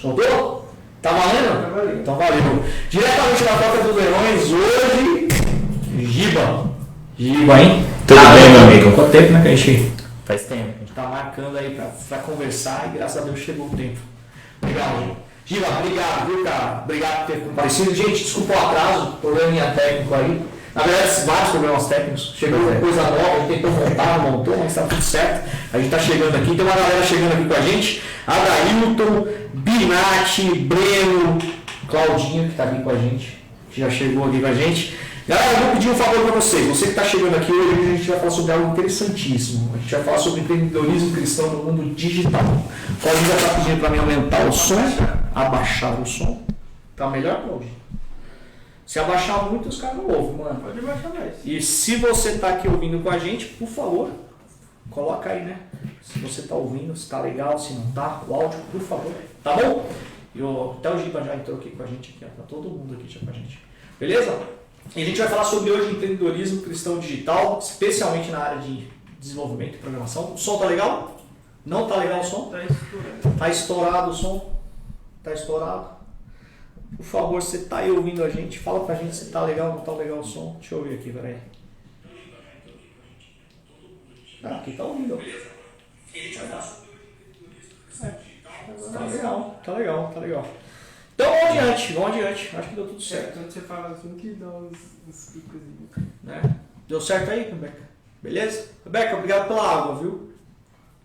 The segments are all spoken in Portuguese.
Soltou? Tá valendo? Tá valendo. Então valeu. Diretamente da Toca dos Leões, hoje, Giba. Giba, hein? Tudo bem, meu amigo? Quanto tempo, né, que a gente... Faz tempo. A gente tá marcando aí pra conversar e graças a Deus chegou o tempo. Legal, Giba, obrigado, viu, cara? Obrigado por ter comparecido. Gente, desculpa o atraso, probleminha técnico aí. Na verdade, vários problemas técnicos. Chegou coisa nova, a gente tentou montar, não montou, mas tá tudo certo. A gente tá chegando aqui, tem uma galera chegando aqui com a gente. Adailton, Binati, Breno, Claudinho, que tá aqui com a gente, que já chegou aqui com a gente. Galera, eu vou pedir um favor para vocês. Você que está chegando aqui hoje, a gente vai falar sobre algo interessantíssimo. A gente vai falar sobre empreendedorismo cristão no mundo digital. O Claudinho já está pedindo para mim aumentar o som, abaixar o som. Tá melhor, Claudinho? Se abaixar muito, os caras não ouvem, mano. Pode abaixar mais. E se você está aqui ouvindo com a gente, por favor, coloca aí, né? Se você está ouvindo, se está legal, se não está, o áudio, por favor. Tá bom? Até o Giba já entrou aqui com a gente, aqui, ó. Tá todo mundo aqui já com a gente. Beleza? E a gente vai falar sobre hoje empreendedorismo cristão digital, especialmente na área de desenvolvimento e programação. O som tá legal? Não tá legal o som? Tá estourado. Tá estourado o som? Tá estourado? Por favor, você tá aí ouvindo a gente, fala pra gente se tá legal ou não tá legal o som. Deixa eu ouvir aqui, peraí. Ah, aqui tá ouvindo. Tá legal, tá legal, tá legal. Então vamos adiante. Acho que deu tudo certo. Quando você fala assim que dá uns picozinhos. Né? Deu certo aí, Rebeca? Beleza? Rebeca, obrigado pela água, viu?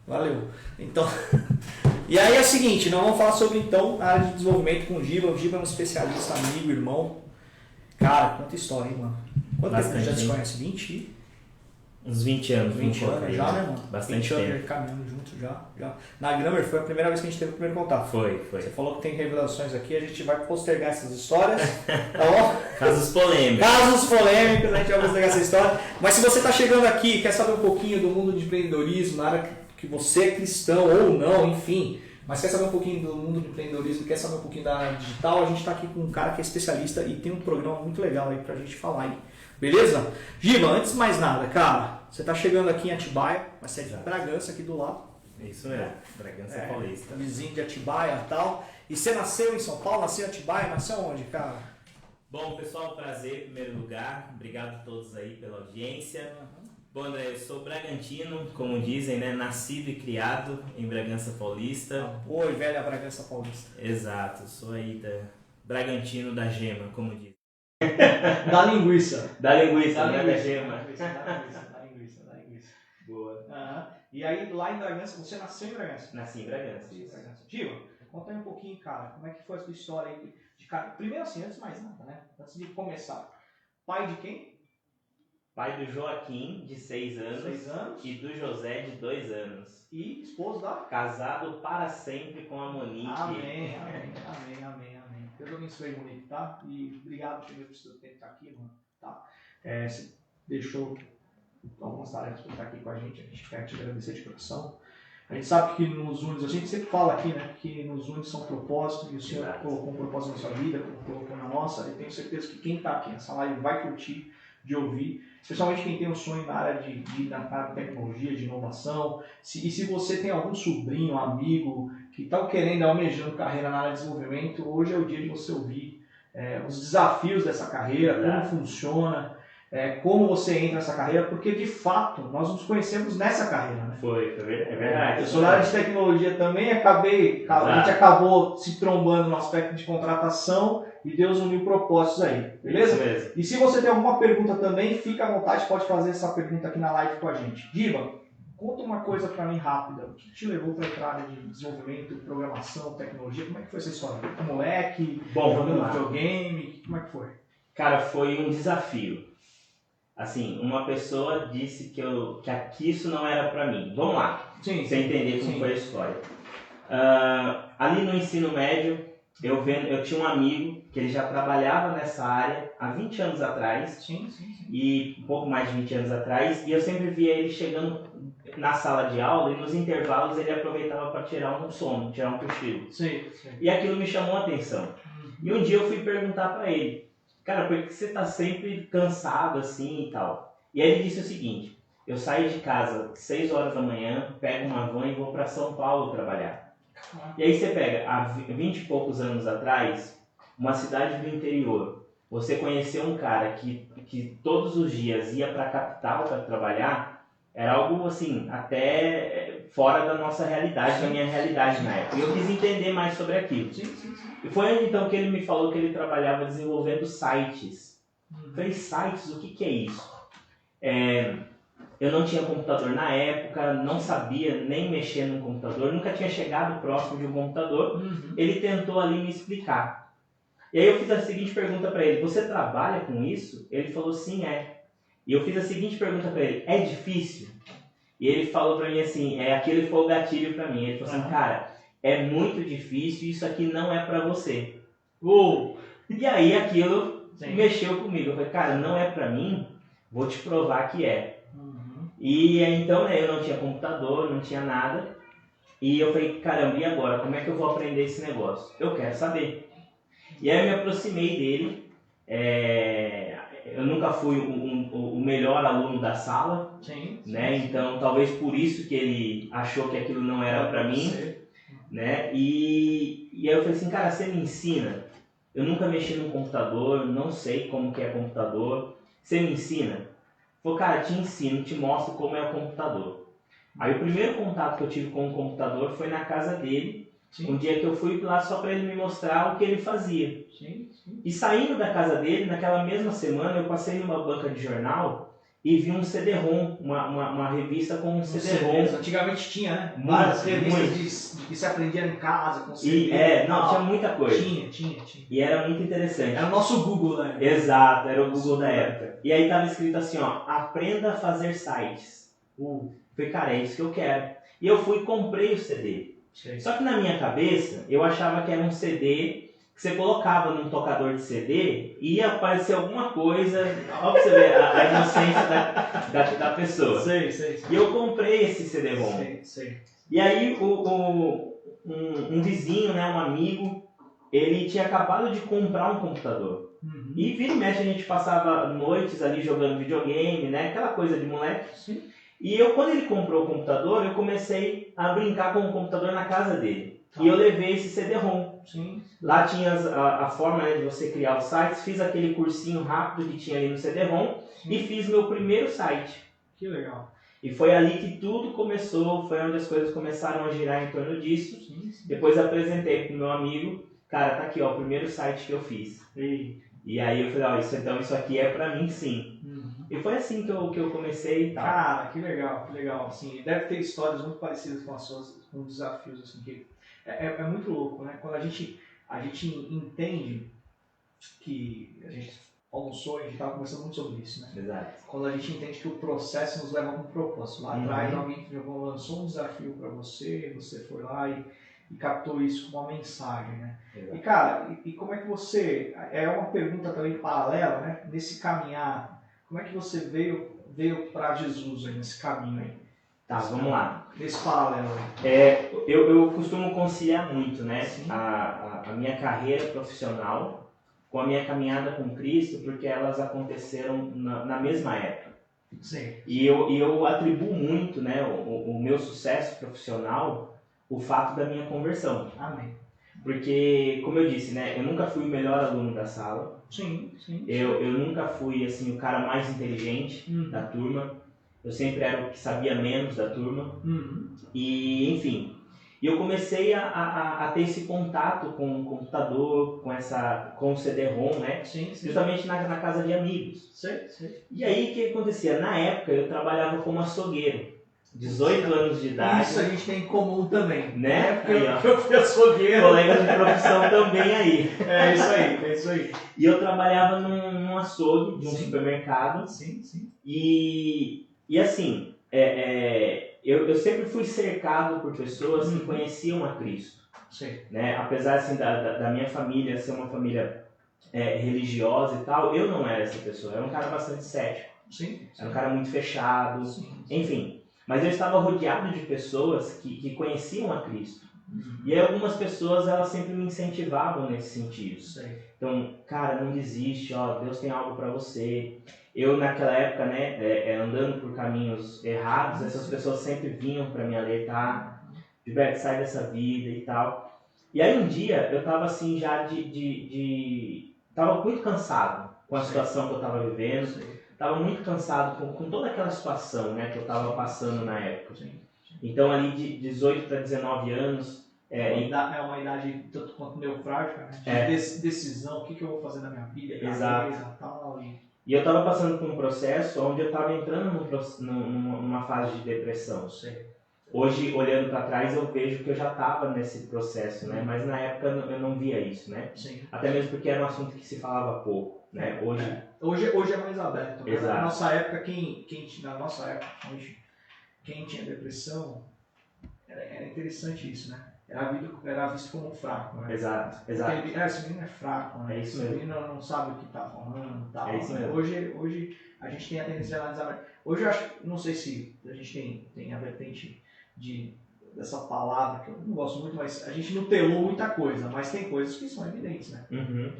Valeu. Então, e aí é o seguinte, nós vamos falar sobre então a área de desenvolvimento com o Giba. O Giba é um especialista, amigo, irmão. Cara, quanta história, hein, mano? Quanto tempo você já se conhece? 20? Uns 20 anos. 20 anos já, né, mano? Bastante 20 tempo. anos caminhando juntos já. Na Grammer foi a primeira vez que a gente teve o primeiro contato. Foi. Você falou que tem revelações aqui, a gente vai postergar essas histórias, tá bom? Casos polêmicos. Casos polêmicos, a gente vai postergar essa história. Mas se você está chegando aqui e quer saber um pouquinho do mundo de empreendedorismo, na área que você é cristão ou não, enfim, mas quer saber um pouquinho do mundo de empreendedorismo, quer saber um pouquinho da área digital, a gente está aqui com um cara que é especialista e tem um programa muito legal aí pra gente falar aí. Beleza? Giba, antes de mais nada, cara, você tá chegando aqui em Atibaia, mas você é de Bragança aqui do lado. Isso é, Bragança Paulista. Vizinho de Atibaia e tal. E você nasceu em São Paulo, nasceu em Atibaia, nasceu onde, cara? Bom, pessoal, prazer em primeiro lugar. Obrigado a todos aí pela audiência. Bom, André, eu sou bragantino, como dizem, né? Nascido e criado em Bragança Paulista. Boa e velha Bragança Paulista. Exato, sou aí Bragantino da Gema, como dizem. Da linguiça. Da linguiça, né? Da Gema. Da linguiça. Boa. E aí, lá em Bragança, você nasceu em Bragança? Nasci em Bragança, isso. Giba, conta aí um pouquinho, cara, como é que foi a sua história aí de cara? Primeiro assim, antes de mais nada, né? Antes de começar. Pai de quem? Pai do Joaquim, de 6 anos. 6 anos. E do José, de 2 anos. E esposo da? Casado para sempre com a Monique. Amém. Deus abençoe, Monique, tá? E obrigado por você ter estar aqui, mano, tá? Você deixou algumas tarefas para estar aqui com a gente quer te agradecer de coração. A gente sabe que nos Unis, a gente sempre fala aqui, né, que nos Unis são propósitos, e o Senhor Exato. colocou um propósito na sua vida, colocou na nossa, e tenho certeza que quem está aqui nessa live vai curtir de ouvir, especialmente quem tem um sonho na área na área de tecnologia, de inovação. E se você tem algum sobrinho, amigo, que está querendo, almejando carreira na área de desenvolvimento, hoje é o dia de você ouvir os desafios dessa carreira, como funciona, como você entra nessa carreira, porque de fato nós nos conhecemos nessa carreira, né? É verdade. Eu sou da área de tecnologia também, a gente acabou se trombando no aspecto de contratação e Deus uniu propósitos aí, beleza? Isso mesmo. E se você tem alguma pergunta também, fica à vontade, pode fazer essa pergunta aqui na live com a gente. Diva, conta uma coisa pra mim rápida, o que te levou para entrar na área de desenvolvimento, programação, tecnologia, como é que foi essa história? Moleque, Bom, vamos jogando lá. videogame, como é que foi? Cara, foi um desafio. Assim, uma pessoa disse que isso não era pra mim. Vamos lá, Sim, pra você entender como foi a história. Ali no ensino médio, eu tinha um amigo que ele já trabalhava nessa área há 20 anos atrás, e um pouco mais de 20 anos atrás, e eu sempre via ele chegando na sala de aula e nos intervalos ele aproveitava para tirar um sono, tirar um cochilo. Sim. E aquilo me chamou a atenção. E um dia eu fui perguntar para ele, cara, por que você tá sempre cansado assim e tal? E aí ele disse o seguinte, eu saio de casa 6 horas da manhã, pego uma van e vou para São Paulo trabalhar. E aí você pega, há 20 e poucos anos atrás, uma cidade do interior, você conheceu um cara que todos os dias ia para a capital para trabalhar, era algo assim, até fora da nossa realidade, da minha realidade na época. E eu quis entender mais sobre aquilo. E foi aí então que ele me falou que ele trabalhava desenvolvendo sites. Eu falei, sites, o que é isso? Eu não tinha computador na época, não sabia nem mexer no computador, nunca tinha chegado próximo de um computador. Ele tentou ali me explicar. E aí eu fiz a seguinte pergunta para ele, você trabalha com isso? Ele falou, sim, é. E eu fiz a seguinte pergunta para ele, é difícil? E ele falou para mim assim, aquele foi o gatilho para mim. Ele falou assim, cara, é muito difícil, isso aqui não é para você. E aí aquilo mexeu comigo. Eu falei, cara, não é para mim, vou te provar que é. E então eu não tinha computador, não tinha nada. E eu falei, caramba, e agora? Como é que eu vou aprender esse negócio? Eu quero saber. E aí eu me aproximei dele. Eu nunca fui o melhor aluno da sala, né? Então talvez por isso que ele achou que aquilo não era para mim, né? E aí eu falei assim, cara, você me ensina? Eu nunca mexi no computador, não sei como que é computador, você me ensina? Ele falou, cara, te ensino, te mostro como é o computador. Aí o primeiro contato que eu tive com o computador foi na casa dele, um dia que eu fui lá só para ele me mostrar o que ele fazia. E saindo da casa dele, naquela mesma semana, eu passei numa banca de jornal e vi um CD-ROM, uma revista com um CD-ROM. Antigamente tinha, né? Várias revistas que se aprendia em casa, com CD. Tinha muita coisa. Tinha. E era muito interessante. Era o nosso Google, né? Exato, era o Google da época. E aí tava escrito assim, ó, aprenda a fazer sites. Falei, cara, é isso que eu quero. E eu fui e comprei o CD. Só que na minha cabeça, eu achava que era um CD que você colocava num tocador de CD e ia aparecer alguma coisa, ó pra você ver a inocência da pessoa. E eu comprei esse CD-ROM. E aí um vizinho, né, um amigo, ele tinha acabado de comprar um computador. E vira e mexe a gente passava noites ali jogando videogame, né, aquela coisa de moleque. E quando ele comprou o computador, eu comecei a brincar com o computador na casa dele. E eu levei esse CD-ROM. Lá tinha a forma, né, de você criar os sites, fiz aquele cursinho rápido que tinha ali no CD-ROM e fiz meu primeiro site. Que legal. E foi ali que tudo começou, foi onde as coisas começaram a girar em torno disso. Depois apresentei pro meu amigo, cara, tá aqui ó, o primeiro site que eu fiz. E aí eu falei, ó, isso aqui é pra mim sim. E foi assim que eu comecei e tal. Cara, que legal. Assim, deve ter histórias muito parecidas com as suas, com desafios, assim, que é muito louco, né? Quando a gente entende que a gente almoçou, a gente estava conversando muito sobre isso, né? Exato. Quando a gente entende que o processo nos leva a um propósito. Lá atrás alguém lançou um desafio para você foi lá e captou isso como uma mensagem, né? Exato. E cara, e como é que você, é uma pergunta também paralela, né? Nesse caminhar, como é que você veio para Jesus aí, nesse caminho aí? Tá, vamos lá. Nesse paralelo. Eu costumo conciliar muito, né? Sim. A minha carreira profissional com a minha caminhada com Cristo, porque elas aconteceram na mesma época. Sim. E eu atribuo muito, né, o meu sucesso profissional o fato da minha conversão. Amém. Porque, como eu disse, né, eu nunca fui o melhor aluno da sala. Sim. Eu nunca fui assim, o cara mais inteligente da turma. Eu sempre era o que sabia menos da turma. E, enfim, eu comecei a ter esse contato com o computador, com o CD-ROM, né? Sim. Justamente na casa de amigos. Sei. E aí, o que acontecia? Na época, eu trabalhava como açougueiro. 18 anos de idade. Isso a gente tem em comum também. Né? Porque Aí, ó. eu fui açougueiro. Colegas de profissão também aí. É isso aí. E eu trabalhava num açougue de um Sim. supermercado. Sim. E assim, eu sempre fui cercado por pessoas que conheciam a Cristo. Sim. Né? Apesar assim, da minha família ser uma família religiosa e tal, eu não era essa pessoa. Eu era um cara bastante cético. Sim. Era um cara muito fechado. Sim. Enfim. Mas eu estava rodeado de pessoas que conheciam a Cristo. E aí algumas pessoas, elas sempre me incentivavam nesse sentido. Sei. Então, cara, não desiste, ó, Deus tem algo para você. Eu, naquela época, né, andando por caminhos errados, essas pessoas sempre vinham para me alertar. Gilberto, sai dessa vida e tal. E aí um dia, eu tava assim, já tava muito cansado com a situação que eu tava vivendo. Tava muito cansado com toda aquela situação, né, que eu tava passando na época. Então, ali de 18 para 19 anos... É uma idade tanto quanto neofrágica, né? De decisão, o que eu vou fazer na minha vida, Exato. Tal, E eu estava passando por um processo onde eu estava entrando numa fase de depressão. Hoje, olhando para trás, eu vejo que eu já estava nesse processo, né? Mas na época eu não via isso, né? Sim. Até mesmo porque era um assunto que se falava pouco, né? Hoje é mais aberto. Né? Exato. Na nossa época, quem tinha depressão, era interessante isso, né? Era visto como fraco, né? Exato. Porque esse menino é fraco, né? É isso esse mesmo. menino não sabe o que está falando, tal. É isso mesmo. Hoje a gente tem a tendência de analisar. Hoje eu acho, não sei se a gente tem a vertente dessa palavra, que eu não gosto muito, mas a gente não telou muita coisa, mas tem coisas que são evidentes, né?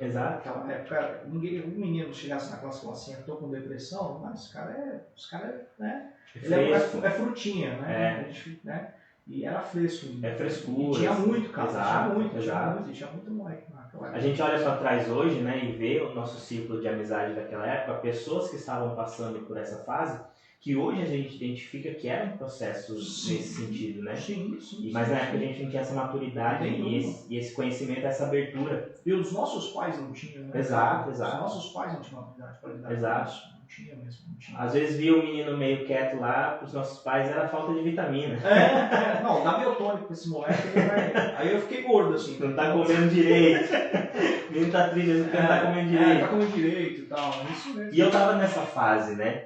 Exato. Naquela época, um menino chegasse na classe e falasse assim, eu tô com depressão, mas esse cara né? Ele é frutinha, né? A gente, né? E era fresco. É frescura. E tinha muito, cara. Exato. Tinha muito moleque naquela época. A gente olha para trás hoje, né, e vê o nosso ciclo de amizade daquela época, pessoas que estavam passando por essa fase, que hoje a gente identifica que era um processo nesse sentido, né? Sim. Mas na época a gente não tinha essa maturidade e esse conhecimento, essa abertura. E os nossos pais não tinham, né? Exato. Os nossos pais não tinham habilidade para lidar Exato. com isso. Não tinha mesmo. Às vezes via o menino meio quieto lá, para os nossos pais era falta de vitamina. Não, dá biotônico pra esse moleque, aí eu fiquei gordo, assim. Não tá comendo direito. O menino tá triste, não tá comendo direito. Tá comendo direito e tal, isso mesmo. E eu tava nessa fase, né?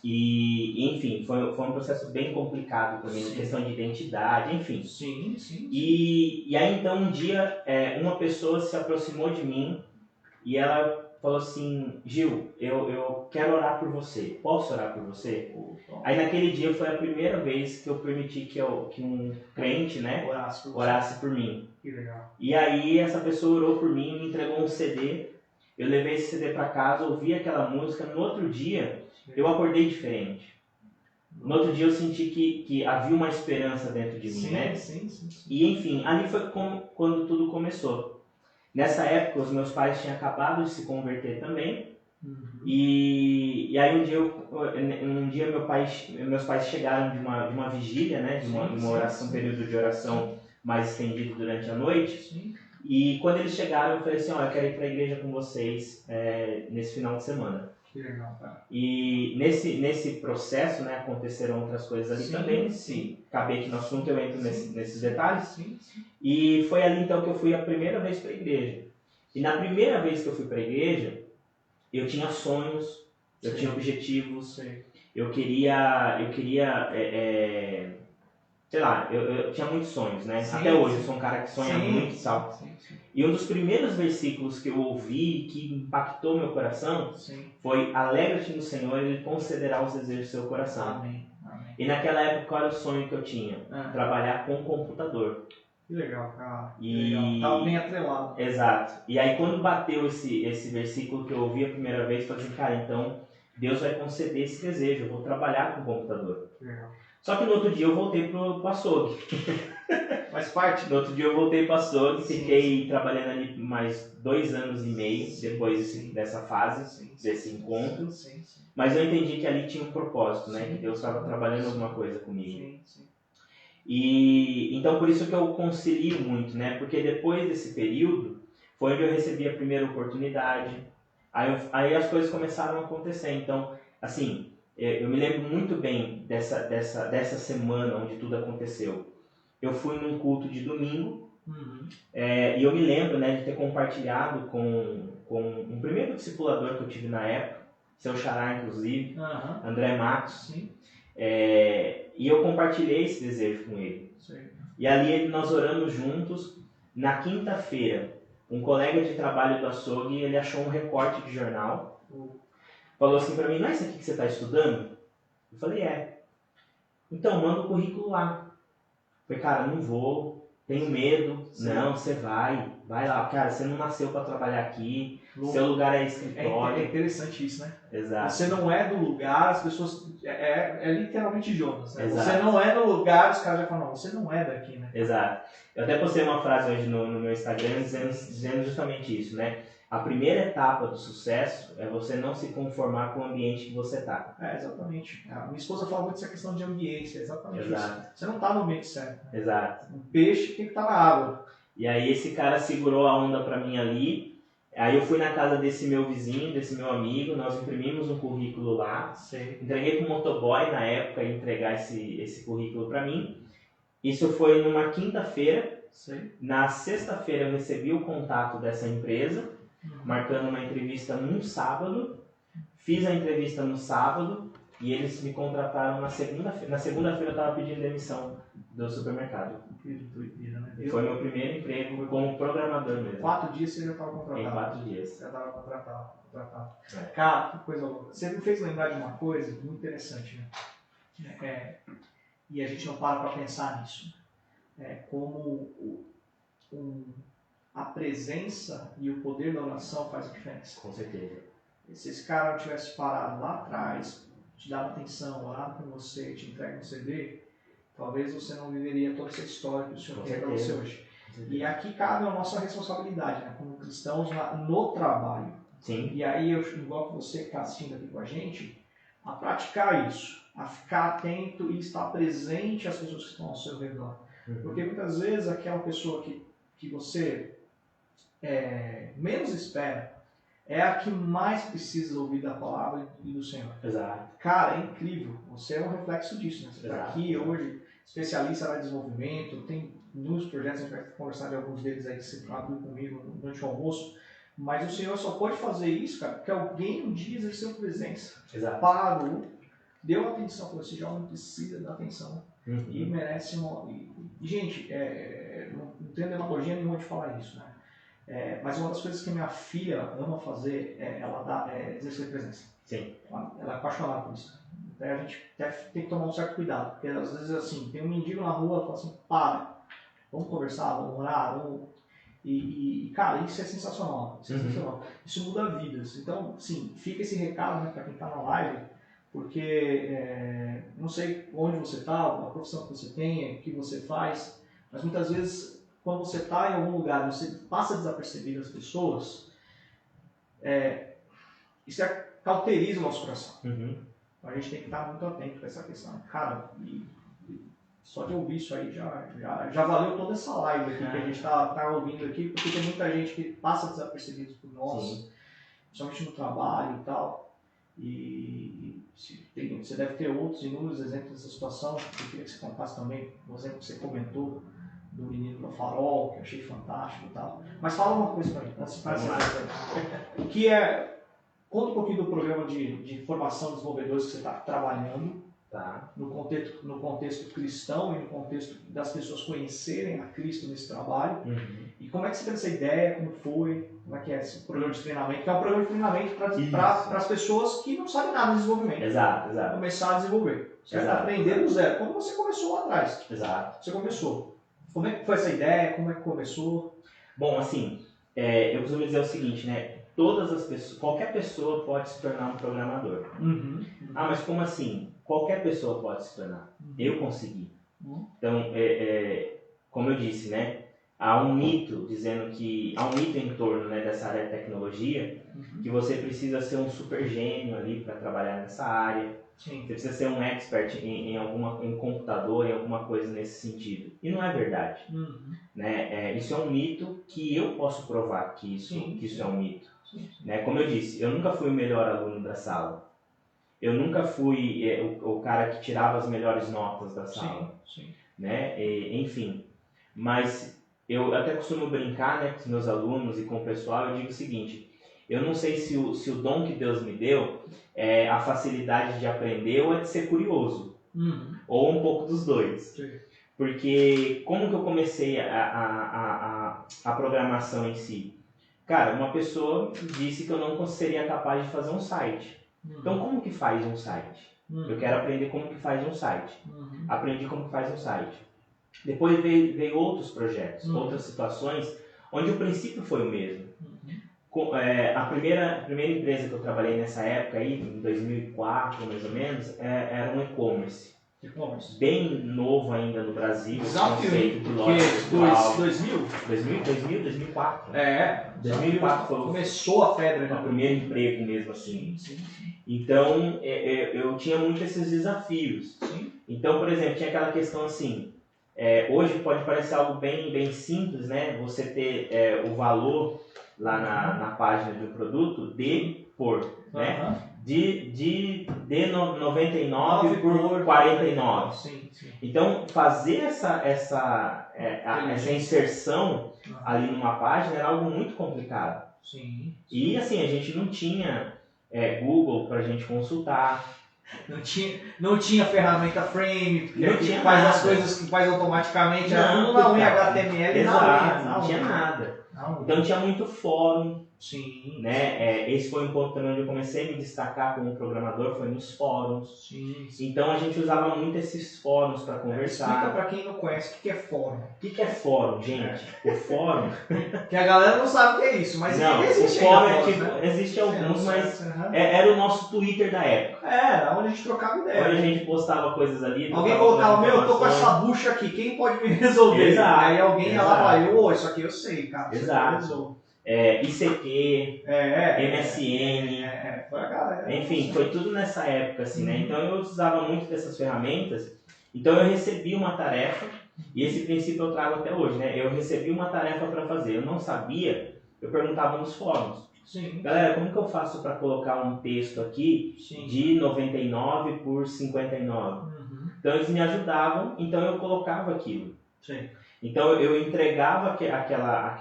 E enfim, foi um processo bem complicado também, na questão de identidade, enfim. Sim. E aí então um dia uma pessoa se aproximou de mim e ela falou assim, Gil, eu quero orar por você, posso orar por você? Aí naquele dia foi a primeira vez que eu permiti que um crente, né, orasse por mim. Que legal. E aí essa pessoa orou por mim, me entregou um CD, eu levei esse CD para casa, ouvi aquela música, no outro dia eu acordei diferente. No outro dia eu senti que havia uma esperança dentro de mim, né? Sim. E enfim, ali foi quando tudo começou. Nessa época os meus pais tinham acabado de se converter também. E aí um dia meus pais chegaram de uma vigília, né? De uma oração, um período de oração mais estendido durante a noite. E quando eles chegaram eu falei assim, eu quero ir para a igreja com vocês nesse final de semana. Que legal, cara. E nesse processo, né, aconteceram outras coisas ali também. Sim. Caber aqui no assunto, eu entro nesses detalhes. Sim. E foi ali então que eu fui a primeira vez para a igreja. E na primeira vez que eu fui para a igreja, eu tinha sonhos, eu tinha objetivos, eu queria sei lá, eu tinha muitos sonhos, né? Até hoje eu sou um cara que sonha muito e tal. E um dos primeiros versículos que eu ouvi que impactou meu coração foi: alegra-te no Senhor, Ele concederá os desejos do seu coração. Amém. E naquela época, qual era o sonho que eu tinha? Trabalhar com computador. Que legal, cara. Que E... legal. Tava bem atrelado. Exato. E aí quando bateu esse versículo que eu ouvi a primeira vez, eu falei assim, cara, então Deus vai conceder esse desejo, eu vou trabalhar com computador. Que legal. Só que no outro dia eu voltei pro açougue. Faz parte. No outro dia eu voltei pro açougue, fiquei trabalhando ali mais 2 anos e meio depois dessa fase, desse encontro. Sim. Mas eu entendi que ali tinha um propósito, né? Sim. Que Deus estava trabalhando alguma coisa comigo. Sim. E então por isso que eu concilio muito, né? Porque depois desse período foi onde eu recebi a primeira oportunidade. Aí as coisas começaram a acontecer. Então, assim, eu me lembro muito bem dessa semana onde tudo aconteceu. Eu fui num culto de domingo e eu me lembro, né, de ter compartilhado com um primeiro discipulador que eu tive na época, seu xará, inclusive, André Matos. Sim. E eu compartilhei esse desejo com ele. Sim. E ali nós oramos juntos. Na quinta-feira, um colega de trabalho do açougue, ele achou um recorte de jornal. Falou assim pra mim, não é isso aqui que você está estudando? Eu falei, é. Então, manda o currículo lá. Eu falei, cara, não vou, tenho medo. Sim. Não, você vai lá. Cara, você não nasceu para trabalhar aqui, Louco. seu lugar é É escritório. interessante isso, né? Exato. Você não é do lugar, as pessoas... É literalmente Jonas, né? Exato. Você não é do lugar, os caras já falam, não, você não é daqui, né? Exato. Eu até postei uma frase hoje no meu Instagram dizendo justamente isso, né? A primeira etapa do sucesso é você não se conformar com o ambiente que você está. Exatamente. A minha esposa fala muito dessa questão de ambiente, é exatamente Exato. isso. Você não está no ambiente certo. Né? Exato. O peixe tem que estar na água. E aí esse cara segurou a onda pra mim ali. Aí eu fui na casa desse meu vizinho, desse meu amigo, nós imprimimos um currículo lá. Sei. Entreguei pro motoboy na época entregar esse currículo pra mim. Isso foi numa quinta-feira. Sei. Na sexta-feira eu recebi o contato dessa empresa, marcando uma entrevista num sábado. Fiz a entrevista no sábado e eles me contrataram na segunda-feira. Na segunda-feira eu estava pedindo demissão do supermercado. Que doideira, né? E foi meu primeiro emprego como programador mesmo. 4 dias você já estava contratado. Em 4 dias. Já estava contratado. É. Cara, que coisa louca. Você me fez lembrar de uma coisa muito interessante, né? E a gente não para pensar nisso. Como a presença e o poder da oração faz a diferença. Com certeza. Se esse cara não tivesse parado lá atrás, te dado atenção, orado com você, te entrega um CD, talvez você não viveria toda essa história que o Senhor tem para você hoje. E aqui cabe a nossa responsabilidade, né, como cristãos no trabalho. Sim. E aí eu invoco você que está assistindo aqui com a gente a praticar isso, a ficar atento e estar presente às pessoas que estão ao seu redor. Porque muitas vezes aquela pessoa que você menos espera é a que mais precisa ouvir da palavra e do Senhor. Exato. Cara, é incrível. Você é um reflexo disso, né? Você está Exato. aqui hoje, especialista em desenvolvimento, tem inúmeros projetos, a gente vai conversar de alguns deles aí que você abriu comigo durante o almoço. Mas o Senhor só pode fazer isso, cara, porque alguém um dia exerceu presença. Exato. Parou, deu atenção, falou, esse jovem precisa dar atenção e merece uma... Gente, não tenho demagogia nenhuma de falar isso, né? Mas uma das coisas que minha filha ama fazer é exercer presença. Sim. Ela é apaixonada por isso. Então a gente tem que tomar um certo cuidado, porque às vezes assim, tem um mendigo na rua, fala assim, vamos conversar, vamos orar, E cara, isso é sensacional. Isso muda vidas. Então, sim, fica esse recado, né, para quem está na live, porque não sei onde você está, a profissão que você tem, o que você faz, mas muitas vezes quando você está em algum lugar, você passa desapercebido as pessoas, isso cauteriza o nosso coração. Então a gente tem que estar muito atento para essa questão. Cara, só de ouvir isso aí já valeu toda essa live aqui que a gente está ouvindo aqui, porque tem muita gente que passa desapercebido por nós, Sim. principalmente no trabalho e tal. Você deve ter outros inúmeros exemplos dessa situação. Eu queria que você contasse também o exemplo que você comentou do menino do farol, que eu achei fantástico e tal. Mas fala uma coisa para mim, antes de fazer essa que conta um pouquinho do programa de formação de desenvolvedores que você está trabalhando. Tá. No contexto cristão e no contexto das pessoas conhecerem a Cristo nesse trabalho. E como é que você teve essa ideia, como foi, como é que é esse programa de treinamento, que é um programa de treinamento para as pessoas que não sabem nada de desenvolvimento. Exato. Começar a desenvolver. certo? Exato. Aprender do zero, como você começou lá atrás. Exato. Você começou. Como é que foi essa ideia? Como é que começou? Bom, assim, eu costumo dizer o seguinte, né? Todas as pessoas, qualquer pessoa pode se tornar um programador. Ah, mas como assim? Qualquer pessoa pode se tornar. Eu consegui. Então, como eu disse, né? Há um mito dizendo que há um mito em torno, né, dessa área de tecnologia, que você precisa ser um super gênio ali para trabalhar nessa área. Sim. Você precisa ser um expert em computador, em alguma coisa nesse sentido. E não é verdade. Né? Isso é um mito que eu posso provar que isso é um mito. Né? Como eu disse, eu nunca fui o melhor aluno da sala. Eu nunca fui o cara que tirava as melhores notas da sala. Sim. Né? Enfim, mas eu até costumo brincar, né, com os meus alunos e com o pessoal. Eu digo o seguinte: eu não sei se o dom que Deus me deu é a facilidade de aprender ou é de ser curioso, ou um pouco dos dois. Sim. Porque como que eu comecei a programação em si? Cara, uma pessoa disse que eu não seria capaz de fazer um site. Então, como que faz um site? Eu quero aprender como que faz um site. Aprendi como que faz um site. Depois veio outros projetos, outras situações, onde o princípio foi o mesmo. A primeira empresa que eu trabalhei nessa época, aí, em 2004 mais ou menos, era um e-commerce. Bem novo ainda no Brasil. Desafio, de loja porque virtual. 2004. 2004 foi começou a febre. o primeiro emprego mesmo assim. Então, eu tinha muito esses desafios. Então, por exemplo, tinha aquela questão assim, hoje pode parecer algo bem simples, né? Você ter o valor lá na página de um produto né? De 99 por 49. Então, fazer essa inserção ali numa página era algo muito complicado. E assim, a gente não tinha Google para a gente consultar. Não tinha ferramenta Frame, que tinha faz nada. as coisas que faz automaticamente, Não, era tudo na unha cara. HTML. Exato, não tinha nada. Não. Então tinha muito fórum, Sim. né? Esse foi um ponto também onde eu comecei a me destacar como programador, foi nos fóruns. Sim. Então a gente usava muito esses fóruns para Explica conversar. pra quem não conhece o que é fórum. O que é fórum, gente? O fórum... Que a galera não sabe o que é isso, mas Não, o existe fórum ainda é fórum, tipo... né? Existe alguns, mas Uhum. era o nosso Twitter da época. Era onde a gente trocava ideia. Onde a gente postava coisas ali. Alguém trocava colocava, meu, eu tô com informações. essa bucha aqui, quem pode me resolver? Exato, Aí alguém ia lá e exato. falava, isso aqui eu sei, cara. isso aqui eu Exato. resolvo. ICQ, MSN, Foi a galera. enfim, foi tudo nessa época, assim, né? Então eu usava muito dessas ferramentas, então eu recebi uma tarefa, e esse princípio eu trago até hoje, né? Eu recebi uma tarefa para fazer, eu não sabia, eu perguntava nos fóruns. Sim. Galera, como que eu faço para colocar um texto aqui de 99 por 59? Então eles me ajudavam, então eu colocava aquilo. Sim. Então eu entregava aquela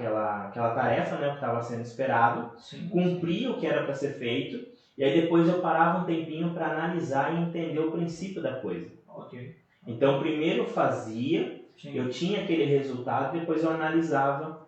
tarefa, né, que estava sendo esperado, cumpria o que era para ser feito, e aí depois eu parava um tempinho para analisar e entender o princípio da coisa. Ok. Então primeiro eu fazia, eu tinha aquele resultado, depois eu analisava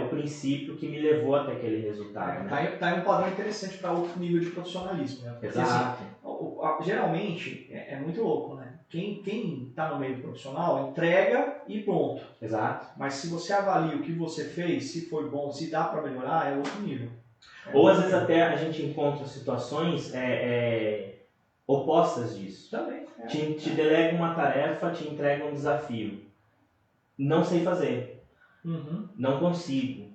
o princípio que me levou até aquele resultado. Né? Tá aí um padrão interessante para outro nível de profissionalismo. Né? Porque, Exato. assim, geralmente é muito louco, né? Quem está no meio profissional entrega e pronto. Exato. Mas se você avalia o que você fez, se foi bom, se dá para melhorar, é outro nível. Ou às vezes até a gente encontra situações opostas disso. Também. Te delega uma tarefa, te entrega um desafio. Não sei fazer. Não consigo.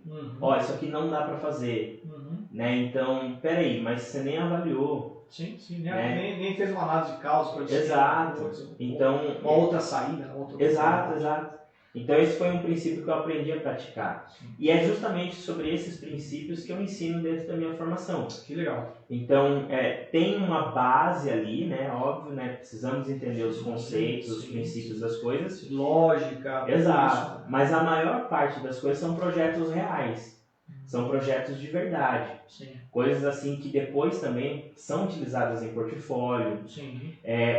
Ó, isso aqui não dá para fazer. Né? Então, peraí, mas você nem avaliou. Sim. Né? Nem fez uma análise de causa para decidir. Exato. Então, uma outra saída. Exato. Então esse foi um princípio que eu aprendi a praticar. E é justamente sobre esses princípios que eu ensino dentro da minha formação. Que legal. Então tem uma base ali, né? Óbvio, né? Precisamos entender os conceitos, os princípios das coisas. Lógica. Exato. Isso. Mas a maior parte das coisas são projetos reais. São projetos de verdade. Sim. Coisas assim que depois também são utilizadas em portfólio. Sim.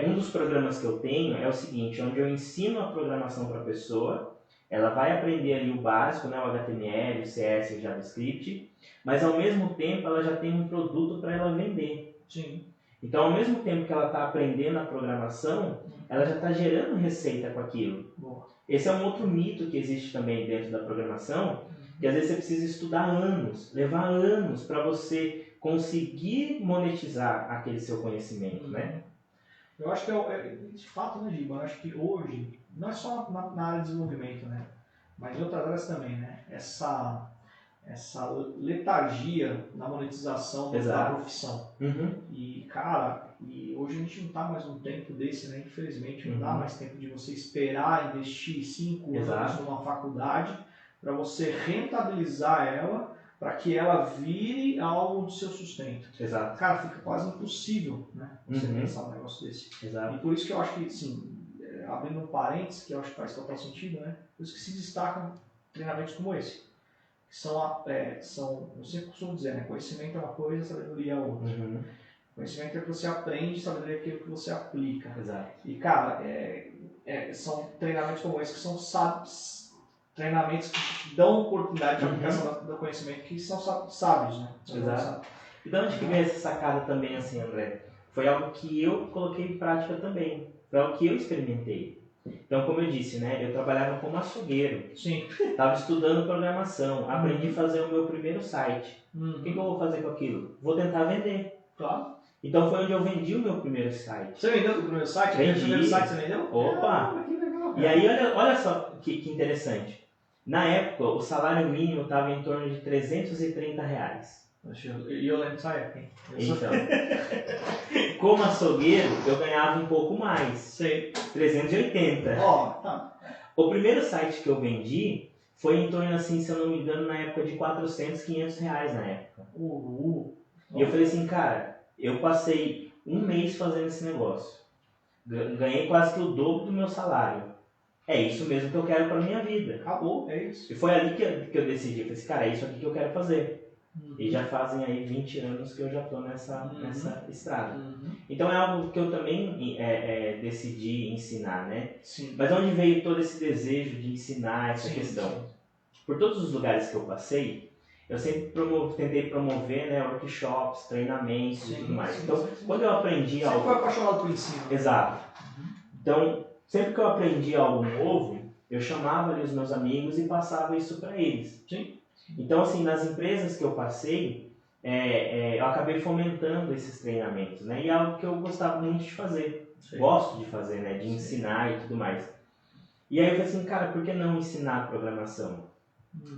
Um dos programas que eu tenho é o seguinte, onde eu ensino a programação para a pessoa, ela vai aprender ali o básico, né, o HTML, o CS, o JavaScript, mas ao mesmo tempo ela já tem um produto para ela vender. Sim. Então, ao mesmo tempo que ela está aprendendo a programação, ela já está gerando receita com aquilo. Boa. Esse é um outro mito que existe também dentro da programação, que às vezes você precisa estudar anos, levar anos para você conseguir monetizar aquele seu conhecimento, né? Eu acho que de fato, né, Giba? Eu acho que hoje, não é só na área de desenvolvimento, né? Mas em outras áreas também, né? Essa letargia na monetização da Exato. profissão. Uhum. E, cara, hoje a gente não está mais num tempo desse, né? Infelizmente, não dá Uhum. mais tempo de você esperar, investir 5 anos Exato. numa faculdade para você rentabilizar ela, para que ela vire algo do seu sustento. Exato. Cara, fica quase impossível, né? Você Uhum. pensar um negócio desse. Exato. E por isso que eu acho que, assim, abrindo um parênteses, que eu acho que faz total sentido, né? Por isso que se destacam treinamentos como esse. Que são, eu sempre costumo dizer, né? Conhecimento é uma coisa, sabedoria é outra. Uhum. Conhecimento é o que você aprende, sabedoria é aquilo que você aplica. Exato. E, cara, são treinamentos como esse que são treinamentos que dão oportunidade de aplicação do conhecimento, que são sábios, né? Exato. E de onde que veio essa sacada também, assim, André? Foi algo que eu coloquei em prática também. Foi algo que eu experimentei. Então, como eu disse, né? Eu trabalhava como açougueiro. Sim. Estava estudando programação. Aprendi a fazer o meu primeiro site. O que eu vou fazer com aquilo? Vou tentar vender. Claro. Então, foi onde eu vendi o meu primeiro site. Você vendeu o primeiro site? Vendi. O primeiro site você vendeu? Opa! Que legal, cara. E aí, olha só que interessante. Na época, o salário mínimo estava em torno de R$330. E eu lembro dessa época, hein? Então, como açougueiro, eu ganhava um pouco mais. Sei. 380. Ó, tá. O primeiro site que eu vendi foi em torno, assim, se eu não me engano, na época de R$400, R$500 na época. E eu falei assim, cara, eu passei um mês fazendo esse negócio. Ganhei quase que o dobro do meu salário. É isso mesmo que eu quero pra minha vida. Acabou, é isso. E foi ali que eu decidi. Eu falei assim, cara, é isso aqui que eu quero fazer. E já fazem aí 20 anos que eu já estou nessa estrada. Então é algo que eu também decidi ensinar, né? Sim. Mas onde veio todo esse desejo de ensinar essa questão? Sim. Por todos os lugares que eu passei, eu sempre tentei promover, né, workshops, treinamentos e tudo mais. Então, quando eu aprendi algo... Você foi apaixonado por ensino. Exato. Então, sempre que eu aprendi algo novo, eu chamava ali os meus amigos e passava isso para eles. Sim. Então, assim, nas empresas que eu passei, eu acabei fomentando esses treinamentos, né? E é algo que eu gostava muito de fazer. Sim. Gosto de fazer, né? De ensinar e tudo mais. E aí eu falei assim, cara, por que não ensinar programação?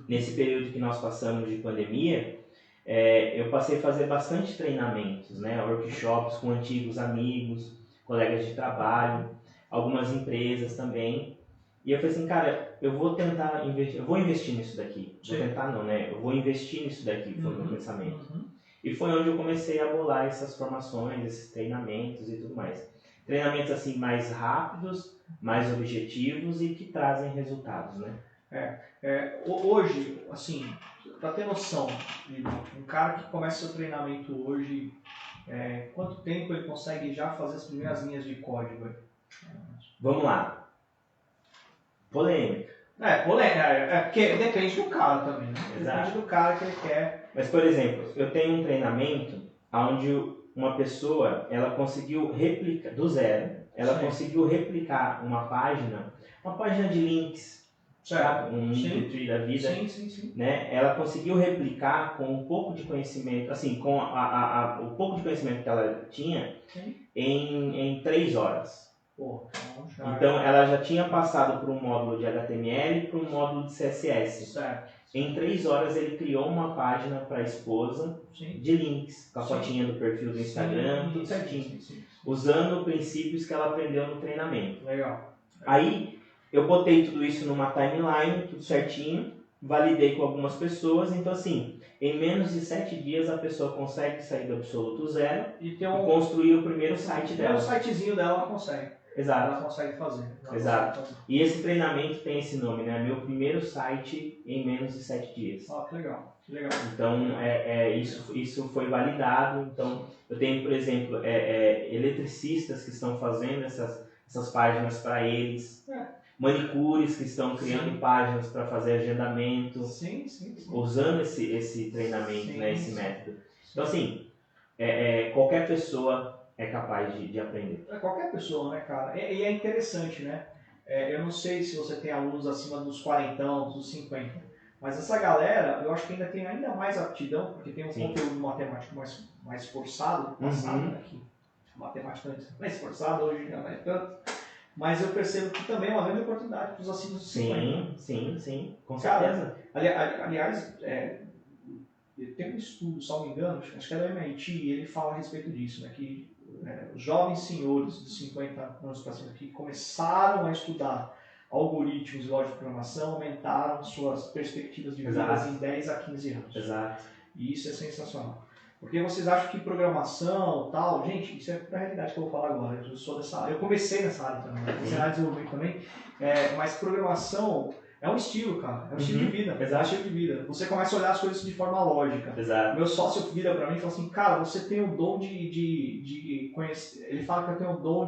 Nesse período que nós passamos de pandemia, eu passei a fazer bastante treinamentos, né? Workshops com antigos amigos, colegas de trabalho, algumas empresas também. E eu falei assim, cara, eu vou tentar investir, eu vou investir nisso daqui. Sim. Vou tentar não, né? Eu vou investir nisso daqui, foi o meu pensamento. E foi onde eu comecei a bolar essas formações, esses treinamentos e tudo mais. Treinamentos assim mais rápidos, mais objetivos e que trazem resultados, né? Hoje, assim, para ter noção, um cara que começa seu treinamento hoje, quanto tempo ele consegue já fazer as primeiras linhas de código? Vamos lá. Polêmica. Porque depende do cara também, né? Exato. Depende do cara que ele quer. Mas, por exemplo, eu tenho um treinamento onde uma pessoa, ela conseguiu replicar, do zero, ela Sim. conseguiu replicar uma página de links, sabe? Um Linktree da vida. Sim. Né? Ela conseguiu replicar com um pouco de conhecimento, assim, com o pouco de conhecimento que ela tinha, Sim. em 3 horas. Pô, Então, ela já tinha passado por um módulo de HTML e por um módulo de CSS. certo. Em 3 horas, ele criou uma página para a esposa Sim. de links, com a Sim. fotinha do perfil do Instagram, tudo certinho. Sim. Usando princípios que ela aprendeu no treinamento. Legal. Aí, eu botei tudo isso numa timeline, tudo certinho, validei com algumas pessoas. Então, assim, em menos de 7 dias, a pessoa consegue sair do absoluto zero E tem e construir o primeiro site Tem um dela. sitezinho dela, ela consegue. Exato. Ela consegue fazer. Exato. E esse treinamento tem esse nome, né? Meu primeiro site em menos de 7 dias. Que legal. Então, isso foi validado. Então, eu tenho, por exemplo, eletricistas que estão fazendo essas páginas para eles. Manicures que estão criando páginas para fazer agendamento. Sim. Usando esse treinamento, Sim, né? Esse sim. método. Então, assim, qualquer pessoa é capaz de aprender. É qualquer pessoa, né, cara? E é interessante, né? Eu não sei se você tem alunos acima dos 40, dos 50, mas essa galera, eu acho que ainda tem ainda mais aptidão, porque tem um Sim. conteúdo matemático mais forçado no passado, né? Que a matemática antes era mais forçada, hoje já não é tanto. Mas eu percebo que também é uma grande oportunidade para os acima dos 50. Sim, com Cara, certeza. aliás, tem um estudo, se não me engano, acho que é do MIT, e ele fala a respeito disso, né, que os jovens senhores de 50 anos para cima que começaram a estudar algoritmos e lógica de programação aumentaram suas perspectivas de vida Exato. em 10 a 15 anos. Exato. E isso é sensacional. Porque vocês acham que programação tal, gente, isso é a realidade que eu vou falar agora. Eu sou dessa área, eu comecei nessa área também, eu comecei na área de desenvolvimento também, mas programação é um estilo, cara, é um estilo de vida. Exato. É um estilo de vida. Você começa a olhar as coisas de forma lógica. Exato. Meu sócio vira pra mim e fala assim, cara, você tem o dom de conhecer. Ele fala que eu tenho o dom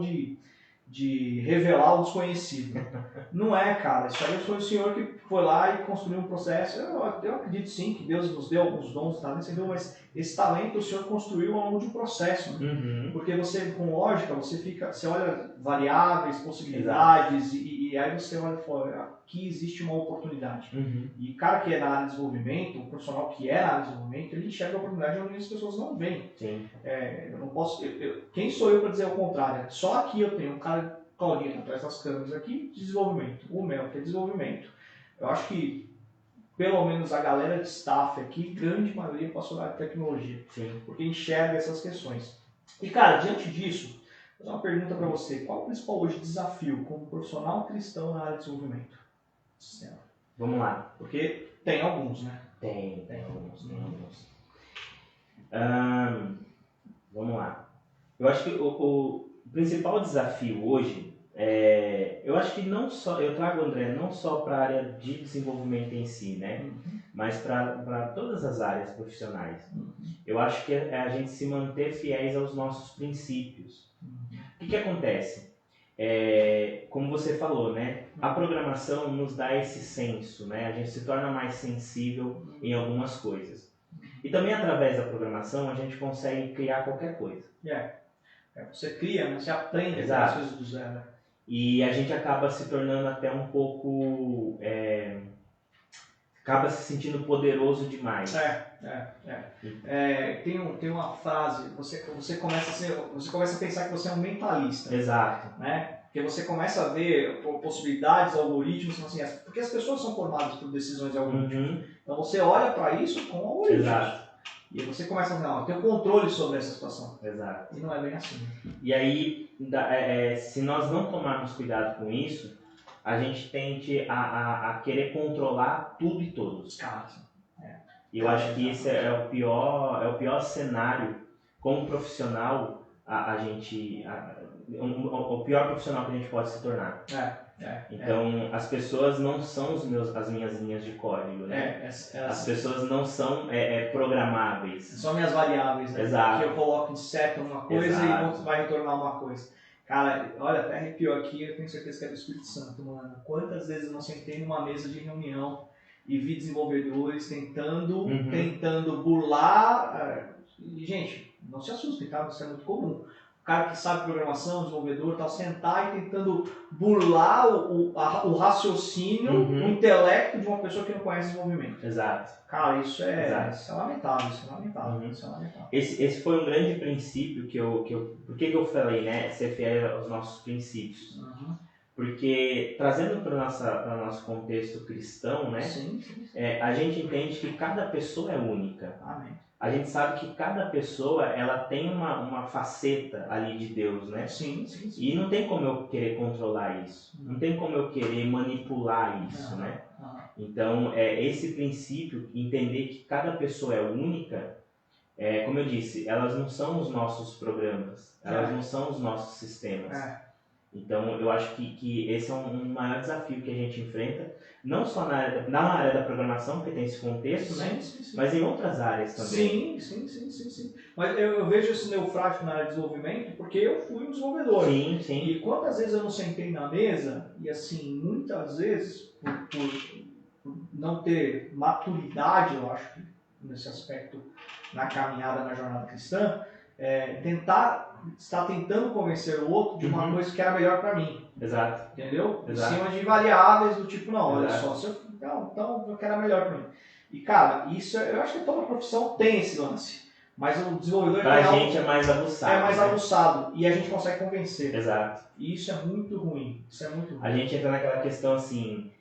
de revelar o desconhecido. Não é, cara. Isso aí foi o senhor que foi lá e construiu um processo. Eu acredito sim que Deus nos deu alguns dons, talentos, mas esse talento o senhor construiu ao longo de um processo. Né? Porque você, com lógica, você olha variáveis, possibilidades, e aí você olha e fala, aqui existe uma oportunidade. E o cara que é na área de desenvolvimento, o profissional que é na área de desenvolvimento, ele enxerga a oportunidade onde as pessoas não veem. Sim. Eu não posso. Quem sou eu para dizer o contrário? Só aqui eu tenho um cara Claudinho atrás das câmeras aqui, de desenvolvimento. O Mel, que é desenvolvimento. Eu acho que, pelo menos a galera de staff aqui, grande maioria passou na área de tecnologia. Sim. Porque enxerga essas questões. E, cara, diante disso, vou fazer uma pergunta para você. Qual o principal hoje desafio como profissional cristão na área de desenvolvimento? Sistema. Vamos lá. Porque tem alguns, né? Tem alguns. Vamos lá. Eu acho que o principal desafio hoje eu acho que não só, eu trago, André, não só para a área de desenvolvimento em si, né? Mas para todas as áreas profissionais. Eu acho que é a gente se manter fiéis aos nossos princípios. O que acontece? Como você falou, né? A programação nos dá esse senso, né? A gente se torna mais sensível em algumas coisas. E também através da programação a gente consegue criar qualquer coisa. Você cria, né? Você aprende as coisas do zero. E a gente acaba se tornando até um pouco... acaba se sentindo poderoso demais. Tem uma frase, você começa a pensar que você é um mentalista. Exato. Né? Porque você começa a ver possibilidades, algoritmos, assim, porque as pessoas são formadas por decisões algorítmicas. Então você olha para isso com algoritmos. Exato. E aí você começa a falar, ter controle sobre essa situação. Exato. E não é bem assim. E aí, se nós não tomarmos cuidado com isso, a gente tende a querer controlar tudo e todos. E eu acho que esse é o pior cenário como profissional, o pior profissional que a gente pode se tornar. Então, as pessoas não são as minhas linhas de código, né? As pessoas não são programáveis. São minhas variáveis, né? Exato. Que eu coloco em set uma coisa Exato. e vai retornar uma coisa. Cara, olha, até arrepiou aqui, eu tenho certeza que é do Espírito Santo, mano. Quantas vezes eu não sentei numa mesa de reunião e vi desenvolvedores tentando burlar... E, gente, não se assustem, tá? Isso é muito comum. O cara que sabe programação, desenvolvedor, tal, sentar e tentando burlar o raciocínio, o intelecto de uma pessoa que não conhece desenvolvimento. Exato. Cara, isso é lamentável, Uhum. isso é lamentável. Esse foi um grande princípio por que eu falei, né? Ser fiel aos nossos princípios. Porque, trazendo para o nosso contexto cristão, né? Sim. A gente entende que cada pessoa é única. Amém. A gente sabe que cada pessoa ela tem uma faceta ali de Deus, né? Sim. E não tem como eu querer controlar isso. Não tem como eu querer manipular isso, né? Então, esse princípio, entender que cada pessoa é única, como eu disse, elas não são os nossos programas, elas não são os nossos sistemas. Então, eu acho que esse é um maior desafio que a gente enfrenta, não só na área da programação, porque tem esse contexto, né? Sim. Mas em outras áreas também. Sim. Mas eu vejo esse neufrágico na área de desenvolvimento porque eu fui um desenvolvedor. Sim. E quantas vezes eu não sentei na mesa, e assim, muitas vezes, por não ter maturidade, eu acho, nesse aspecto, na caminhada, na jornada cristã, tentar está tentando convencer o outro de uma Uhum. coisa que era melhor para mim. Exato. Entendeu? Exato. Em cima de variáveis do tipo, não, olha Exato. só, se eu, então eu quero a melhor para mim. E cara, isso eu acho que toda profissão tem esse lance. Mas o desenvolvedor Pra real gente é mais aguçado. é mais né? aguçado e a gente consegue convencer. Exato. E isso é muito ruim. Isso é muito ruim. A gente entra naquela questão assim,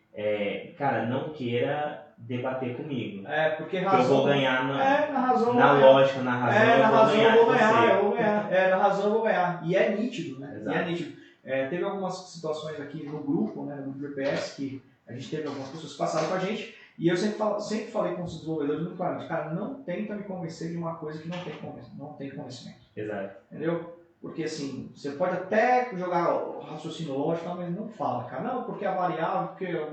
cara, não queira debater comigo. Porque Porque eu razão. vou ganhar Na razão eu na vou ganhar. lógica, na razão, Na eu vou razão ganhar eu vou de ganhar, você. eu vou ganhar. Na razão eu vou ganhar. E é nítido, né? Exato. E é nítido. Teve algumas situações aqui no grupo, né, no grupo GPS, que a gente teve algumas pessoas que passaram com a gente, e eu sempre falei com os desenvolvedores muito claramente, cara, não tenta me convencer de uma coisa que não tem conhecimento. Exato. Entendeu? Porque assim, você pode até jogar o raciocínio lógico, mas não fala, cara, não, porque a variável, porque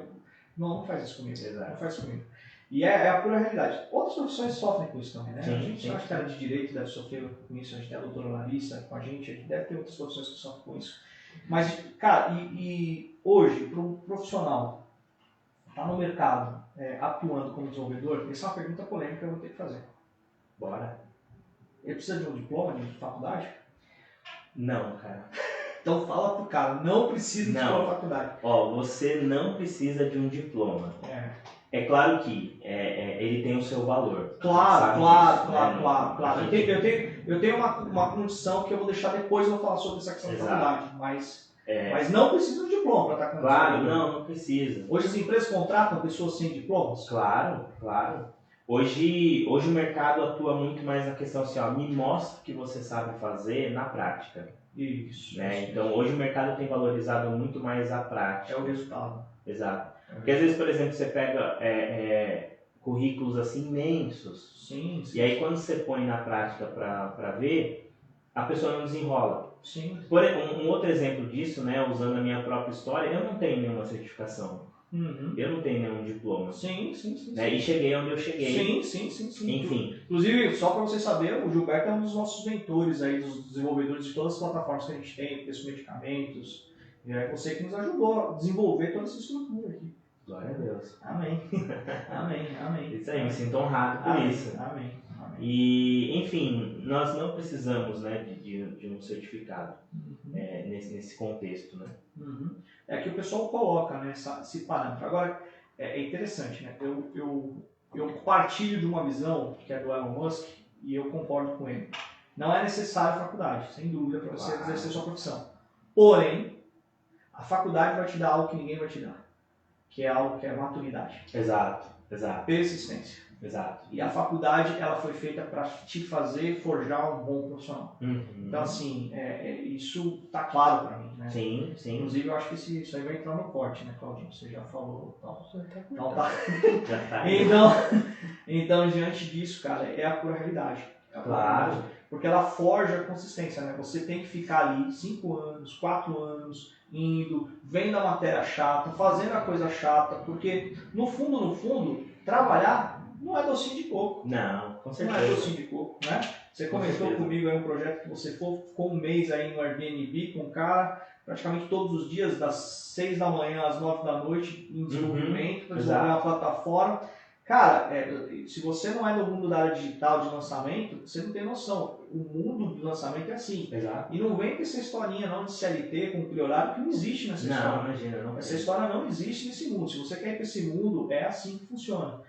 não faz isso comigo. Exato. Não faz isso comigo. E é a pura realidade. Outras profissões sofrem com isso também, né? Sim, a gente sim. acha que era de direito, deve sofrer com isso, a gente tem a doutora Larissa com a gente deve ter outras profissões que sofrem com isso. Mas, cara, e hoje, para um profissional estar no mercado atuando como desenvolvedor, essa é uma pergunta polêmica que eu vou ter que fazer. Bora. Ele precisa de um diploma de faculdade? Não, cara. Então fala pro cara, não precisa de Não. diploma de faculdade. Ó, você não precisa de um diploma. É claro que ele tem o seu valor. Claro. A gente- Eu tenho uma condição que eu vou deixar depois, eu vou falar sobre essa questão de Exato. faculdade, mas não precisa de diploma para estar com Claro, não precisa. Hoje as empresas contratam pessoas sem diplomas? Claro. Hoje o mercado atua muito mais na questão assim, ó, me mostra o que você sabe fazer na prática. Isso. Né? Então hoje o mercado tem valorizado muito mais a prática. É o resultado. Exato. Porque às vezes, por exemplo, você pega currículos assim imensos, Sim. e aí quando você põe na prática para ver, a pessoa não desenrola. Sim. Um outro exemplo disso, né, usando a minha própria história, eu não tenho nenhuma certificação, Uhum. eu não tenho nenhum diploma. Sim. Né, e cheguei onde eu cheguei. Sim. Enfim, Inclusive, só para você saber, o Gilberto é um dos nossos mentores aí, dos desenvolvedores de todas as plataformas que a gente tem, preço de medicamentos. E é você que nos ajudou a desenvolver toda essa estrutura aqui. glória a Deus. Amém. Amém. Isso aí, me sinto honrado por isso. Amém. E, enfim, nós não precisamos, né, de um certificado Uhum. nesse contexto, né? Uhum. É que o pessoal coloca, né, esse parâmetro. Agora, é interessante, né? Eu partilho de uma visão que é do Elon Musk e eu concordo com ele. Não é necessário faculdade, sem dúvida, para você Claro. exercer sua profissão. Porém, a faculdade vai te dar algo que ninguém vai te dar, que é algo que é maturidade, Exato. persistência. E a faculdade, ela foi feita para te fazer forjar um bom profissional. Uhum. Então, assim, isso tá claro para mim, né? Sim. Inclusive, eu acho que isso aí vai entrar no corte, né, Claudinho? Você já falou tal. Então, tá. Já tá. Então, diante disso, cara, é a pura realidade. É a pura Claro. realidade. Porque ela forja a consistência, né? Você tem que ficar ali 5 anos, 4 anos, indo, vendo a matéria chata, fazendo a coisa chata, porque, no fundo, trabalhar não é docinho de coco. Não, com Não é certeza. docinho de coco, né? Você Com comentou certeza. comigo aí um projeto que você ficou um mês aí no Airbnb com um cara, praticamente todos os dias, das 6 da manhã às 9 da noite, em desenvolvimento, para desenvolver uma plataforma. Cara, se você não é do mundo da área digital, de lançamento, você não tem noção. O mundo do lançamento é assim. Exato. E não vem com essa historinha não de CLT, com priorário, que não existe nessa Não, história. imagina, não. Essa história não existe nesse mundo. Se você quer ir para esse mundo, é assim que funciona.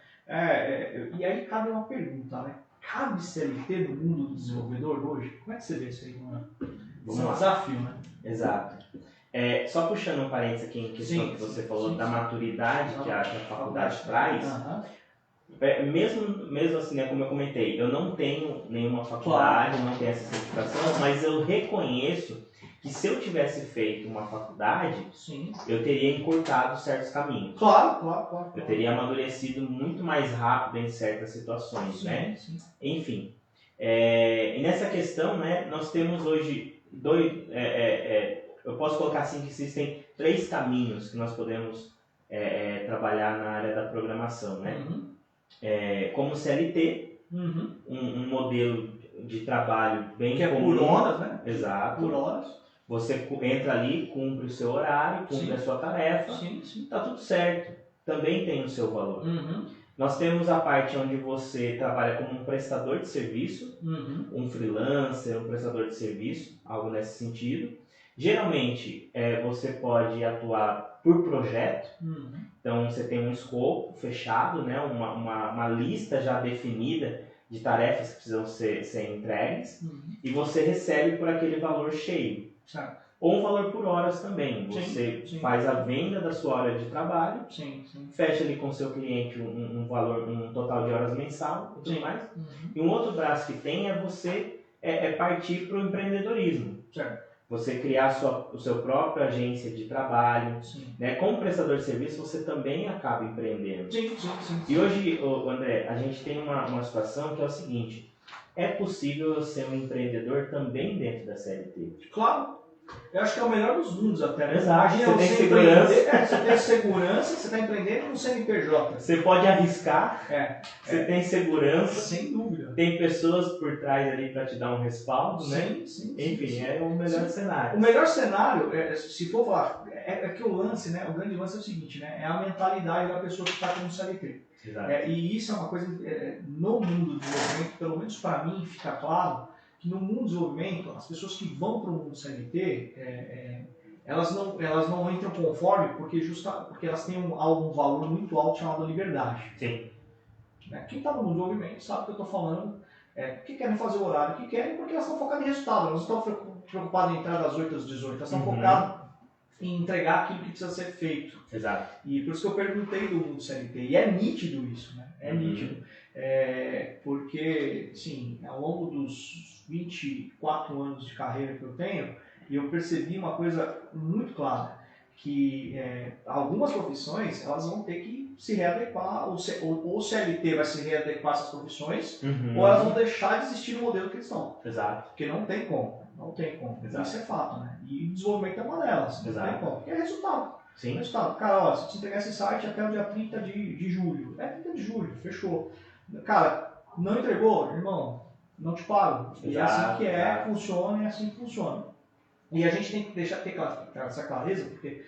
E aí cabe uma pergunta, né? Cabe CLT no mundo do desenvolvedor hoje? Como é que você vê isso aí? Vamos é um lá. desafio, né? Exato. Só puxando um parênteses aqui em questão que você falou da maturidade que a faculdade traz. Aham. Mesmo assim, né, como eu comentei, eu não tenho nenhuma faculdade, não tenho essa certificação, mas eu reconheço que se eu tivesse feito uma faculdade, Sim. eu teria encurtado certos caminhos. Claro. Eu teria amadurecido muito mais rápido em certas situações, Sim, né? sim. Enfim, e nessa questão, né, nós temos hoje eu posso colocar assim que existem 3 caminhos que nós podemos trabalhar na área da programação, né? Uhum. Como CLT, Uhum. um modelo de trabalho bem Que é comum. por horas, né? Exato. Por horas. Você entra ali, cumpre o seu horário, cumpre Sim. a sua tarefa, Sim. tá tudo certo. Também tem o seu valor. Uhum. Nós temos a parte onde você trabalha como um prestador de serviço, um freelancer, um prestador de serviço, algo nesse sentido. Geralmente, você pode atuar por projeto, então você tem um escopo fechado, né? uma lista já definida de tarefas que precisam ser entregues, e você recebe por aquele valor cheio. Certo. Ou um valor por horas também. Você Sim. faz a venda da sua hora de trabalho, Sim. fecha ali com o seu cliente um valor, um total de horas mensal e tudo mais. E um outro braço que tem é você partir para o empreendedorismo. Certo. Você criar a sua própria agência de trabalho. Né? Como prestador de serviço, você também acaba empreendendo. Sim. E hoje, André, a gente tem uma situação que é o seguinte: é possível ser um empreendedor também dentro da CLT. Claro. Eu acho que é o melhor dos mundos até. Né? Exato. Imagina Você tem você segurança. Você tem segurança, você está empreendendo com CNPJ. Você pode arriscar, você tem segurança, Sem dúvida. tem pessoas por trás ali para te dar um respaldo, né? Sim. Enfim, é o melhor cenário. O melhor cenário, se for falar, é que o lance, né? O grande lance é o seguinte, né? É a mentalidade da pessoa que está como CLT. Exato. E isso é uma coisa, no mundo do desenvolvimento, pelo menos para mim, fica claro que no mundo do desenvolvimento, as pessoas que vão para o mundo CLT, elas não entram conforme porque elas têm algum valor muito alto chamado liberdade. Sim. Né? Quem está no mundo do desenvolvimento sabe o que eu estou falando, que querem fazer o horário que querem porque elas estão focadas em resultado, elas não estão preocupadas em entrar das 8 às 18, elas estão focadas em entregar aquilo que precisa ser feito. Exato. E por isso que eu perguntei do mundo CLT. E é nítido isso, né? É nítido. Porque, sim, ao longo dos 24 anos de carreira que eu tenho, eu percebi uma coisa muito clara, que algumas profissões elas vão ter que se readequar, ou o CLT vai se readequar a essas profissões, ou elas vão deixar de existir no modelo que eles estão. Exato. Porque não tem como. Não tem como. Exato. Isso é fato, né? E desenvolvimento é uma delas. Não tem como. Porque é resultado. Sim. Resultado. Cara, ó, se você entregar esse site até o dia 30 de julho. 30 de julho, fechou. Cara, não entregou, irmão, não te pago. E é assim que funciona, é assim que funciona. E a gente tem que ter essa clareza, porque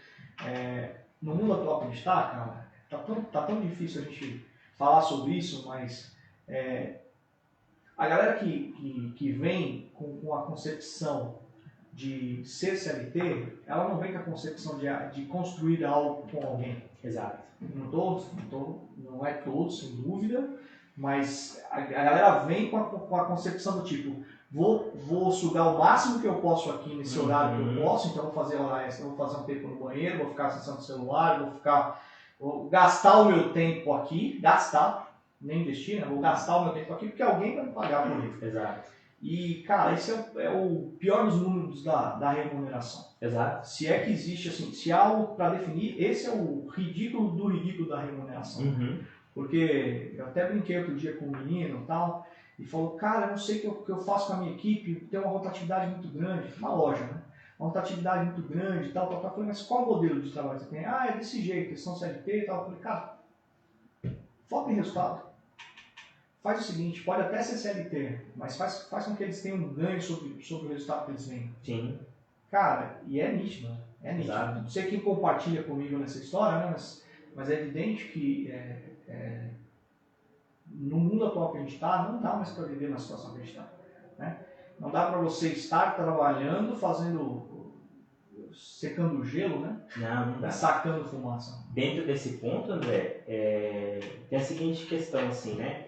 no mundo atual que a gente está, cara, tá tão difícil a gente falar sobre isso, mas a galera que vem com a concepção de ser CLT, ela não vem com a concepção de construir algo com alguém. Exato. Não é todos, sem dúvida, mas a galera vem com a concepção do tipo, vou sugar o máximo que eu posso aqui nesse horário que eu posso, então vou fazer hora extra, vou fazer um tempo no banheiro, vou ficar acessando o celular, vou gastar o meu tempo aqui, nem investir, né? Vou gastar o meu tempo aqui porque alguém vai me pagar por ele. Exato. E, cara, esse é o pior dos números da remuneração. Exato. Se é que existe, assim, se há algo para definir, esse é o ridículo do ridículo da remuneração. Porque eu até brinquei outro dia com um menino e tal, e falou, cara, eu não sei o que eu faço com a minha equipe, tem uma rotatividade muito grande, uma loja, né? Uma rotatividade muito grande e tal. Eu falei, mas qual modelo de trabalho você tem? É desse jeito, questão CLT e tal. Eu falei, cara, foca em resultado. Faz o seguinte, pode até ser CLT, mas faz com que eles tenham um ganho sobre o resultado que eles têm. Sim. Cara, e é nítido, né? É nítido. Exato. Não sei quem compartilha comigo nessa história, né? Mas é evidente que no mundo atual que a gente está, não dá mais para viver na situação que a gente está. Né? Não dá para você estar trabalhando, secando o gelo, né? Não dá. E sacando fumaça. Dentro desse ponto, André, tem a seguinte questão, assim, né?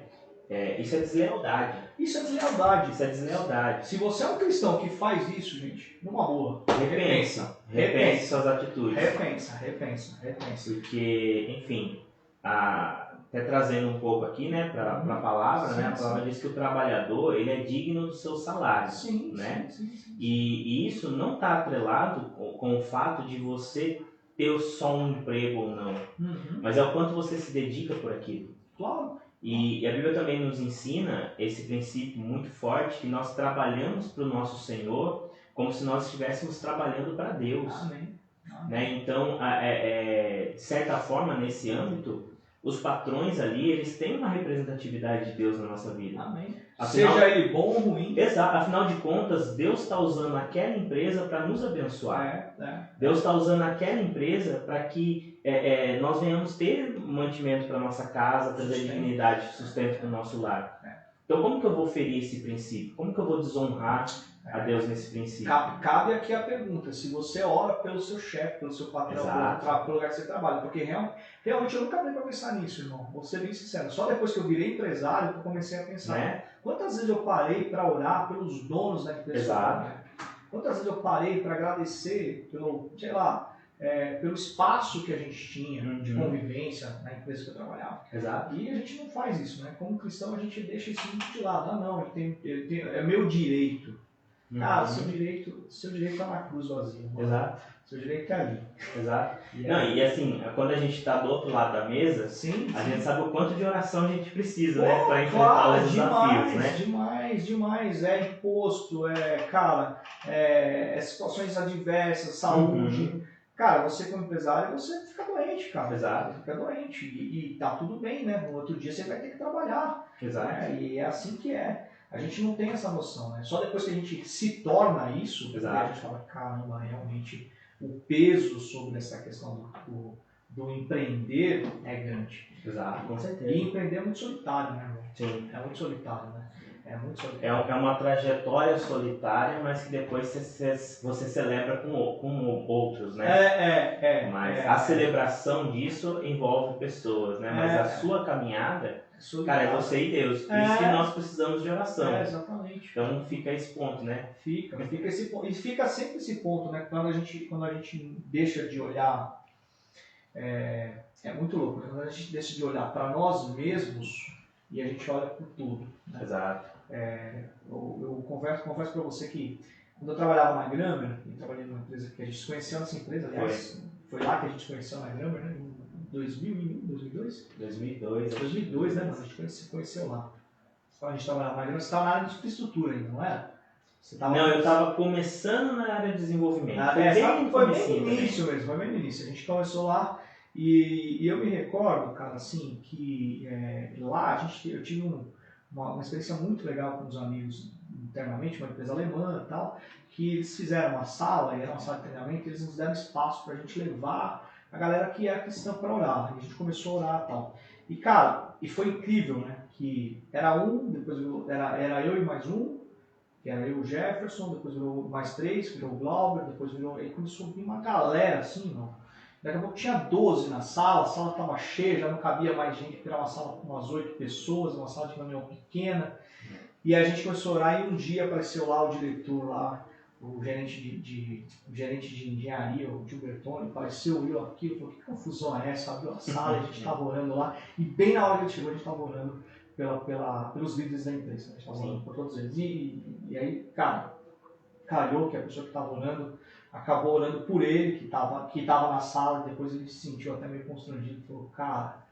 Isso é deslealdade. Isso é deslealdade. Isso é deslealdade. Se você é um cristão que faz isso, gente, numa boa, Repense suas atitudes. Repensa. Porque, enfim, até trazendo um pouco aqui, né, para a palavra, né? A palavra diz que o trabalhador, ele é digno do seu salário. Sim. E isso não está atrelado com o fato de você ter só um emprego ou não. Mas é o quanto você se dedica por aquilo. Claro. E a Bíblia também nos ensina esse princípio muito forte, que nós trabalhamos para o nosso Senhor como se nós estivéssemos trabalhando para Deus. Amém. Né? Então, de certa forma, nesse âmbito, os patrões ali, eles têm uma representatividade de Deus na nossa vida. Amém. Afinal, seja ele bom ou ruim. Exato. Afinal de contas, Deus está usando aquela empresa para nos abençoar. É. Deus está usando aquela empresa para que nós venhamos ter mantimento para nossa casa, trazer dignidade, sustento para o nosso lar. Então, como que eu vou ferir esse princípio? Como que eu vou desonrar a Deus nesse princípio? Cabe aqui a pergunta, se você ora pelo seu chefe, pelo seu patrão, pelo lugar que você trabalha, porque realmente eu nunca parei para pensar nisso, irmão, vou ser bem sincero, só depois que eu virei empresário que eu comecei a pensar, Né? Quantas vezes eu parei para orar pelos donos da empresa? Exato. Quantas vezes eu parei para agradecer pelo, sei lá, pelo espaço que a gente tinha de convivência na empresa que eu trabalhava. Exato. E a gente não faz isso, né? Como cristão a gente deixa isso muito de lado. Não, é meu direito. Cara, seu direito está na cruz vazia. Exato. Seu direito é ali. Exato. E assim, quando a gente está do outro lado da mesa, a gente sabe o quanto de oração a gente precisa, né? Para enfrentar os desafios, né? Demais. É imposto, situações adversas, saúde. Cara, você como empresário, você fica doente, cara. Exato. Você fica doente. E tá tudo bem, né? No outro dia você vai ter que trabalhar. Exato. Né? E é assim que é. A gente não tem essa noção, né? Só depois que a gente se torna isso, a gente fala, caramba, realmente o peso sobre essa questão do empreender é grande. Exato, com certeza. E empreender é muito solitário, né, irmão? Sim. É muito solitário, né? É muito solitário. É uma trajetória solitária, mas que depois você celebra com outros, né? Mas a celebração disso envolve pessoas, né? Mas a sua caminhada, cara, é você e Deus. Por isso que nós precisamos de oração. Exatamente. Então fica esse ponto, né? Fica esse ponto. E fica sempre esse ponto, né? Quando a gente deixa de olhar, é muito louco, né? Quando a gente deixa de olhar para nós mesmos e a gente olha por tudo. Né? Exato. Eu confesso para você que quando eu trabalhava na Grammer, eu trabalhei numa empresa que a gente se conheceu nessa empresa, aliás, foi lá que a gente se conheceu na Grammer, né? Em 2002? 2002, né? Mas a gente se conheceu lá. Quando a gente trabalhava na Grammer, você estava na área de infraestrutura ainda, não era? Eu estava começando na área de desenvolvimento. Foi bem no início mesmo, foi bem no início. A gente começou lá e eu me recordo, cara, assim, que lá eu tive uma experiência muito legal com os amigos internamente, uma empresa alemã e tal, que eles fizeram uma sala, e era uma sala de treinamento, e eles nos deram espaço para a gente levar a galera que é cristã para orar. E a gente começou a orar e tal. E, cara, foi incrível, né? Que era depois era eu e mais um, que era eu e o Jefferson, depois virou mais 3, virou o Glauber, depois aí começou a vir uma galera assim, mano. Daqui a pouco tinha 12 na sala, a sala estava cheia, já não cabia mais gente, porque era uma sala com umas 8 pessoas, uma sala de reunião pequena. E a gente começou a orar e um dia apareceu lá o diretor, lá, o gerente de engenharia, o Gil Bertoni, apareceu, viu aquilo, falou, que confusão é essa? Abriu a sala, a gente estava orando lá, e bem na hora que ele chegou, a gente estava orando pelos líderes da empresa, a gente estava orando por todos eles. E aí, cara, calhou que a pessoa que estava orando acabou orando por ele, que estava na sala, e depois ele se sentiu até meio constrangido, falou, cara,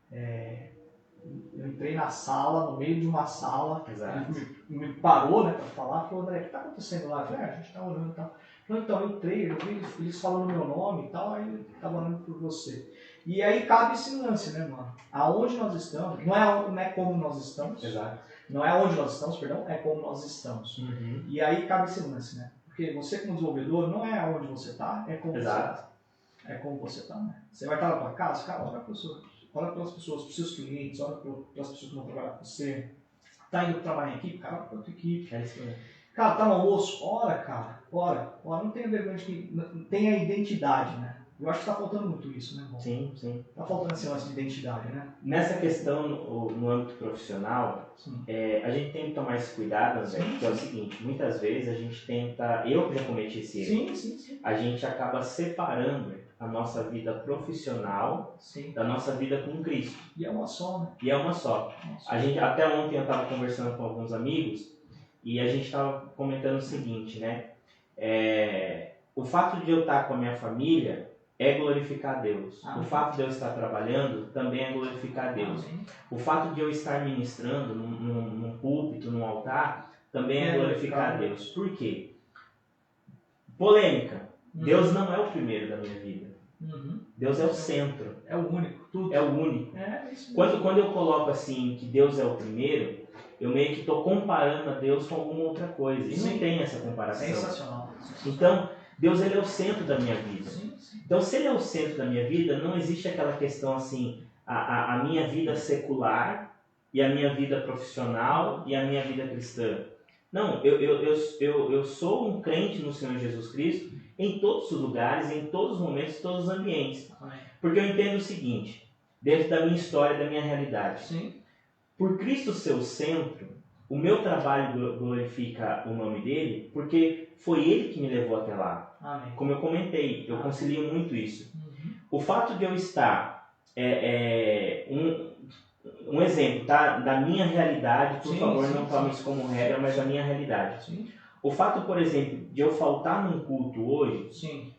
eu entrei na sala, no meio de uma sala, ele me parou, né, para falar, falou, André, o que está acontecendo lá? Eu falei, a gente está orando e tal. Então, eu entrei, eu vi eles falando meu nome e tal, aí ele estava orando por você. E aí cabe esse lance, né, mano? Aonde nós estamos, não é como nós estamos, não é onde nós estamos, perdão, é como nós estamos. E aí cabe esse lance, né? Porque você como desenvolvedor não é onde você está, é como você está. É como você está, né? Você vai estar na tua casa, cara, olha pelas pessoas, pelos seus clientes, olha pelas pessoas que vão trabalhar com você. Tá indo trabalhar em equipe, cara, olha pra tua equipe. É isso mesmo. Cara, tá no almoço, ora, cara, ora. Não tenha vergonha de que tem a identidade, né? Eu acho que tá faltando muito isso, né, irmão? Sim. Tá faltando esse lance de identidade, né? Nessa questão, no âmbito profissional, a gente tem que tomar esse cuidado, André, porque é o seguinte, muitas vezes a gente tenta, eu que já cometi esse erro, a gente acaba separando a nossa vida profissional da nossa vida com Cristo. E é uma só, né? E é uma só. Até ontem eu estava conversando com alguns amigos e a gente estava comentando o seguinte, né? O fato de eu estar com a minha família é glorificar a Deus. O fato de eu estar trabalhando também é glorificar a Deus. O fato de eu estar ministrando num púlpito, num altar, também é glorificar a Deus. Por quê? Polêmica. Deus não é o primeiro da minha vida. Deus é o centro. É o único. Tudo. É o único. Isso quando eu coloco assim que Deus é o primeiro, eu meio que estou comparando a Deus com alguma outra coisa. E não tem essa comparação. Sensacional. Então, Deus ele é o centro da minha vida. Então, se ele é o centro da minha vida, não existe aquela questão assim, a minha vida secular e a minha vida profissional e a minha vida cristã. Não, eu sou um crente no Senhor Jesus Cristo em todos os lugares, em todos os momentos, em todos os ambientes. Amém. Porque eu entendo o seguinte, dentro da minha história, da minha realidade. Sim. Por Cristo ser o centro, o meu trabalho glorifica o nome dele, porque foi ele que me levou até lá. Amém. Como eu comentei, eu concilio muito isso. Uhum. O fato de eu estar, um exemplo, tá? Da minha realidade, por Sim, favor, sim, não tome isso como regra, mas da minha realidade. Sim. O fato, por exemplo, de eu faltar num culto hoje, Sim.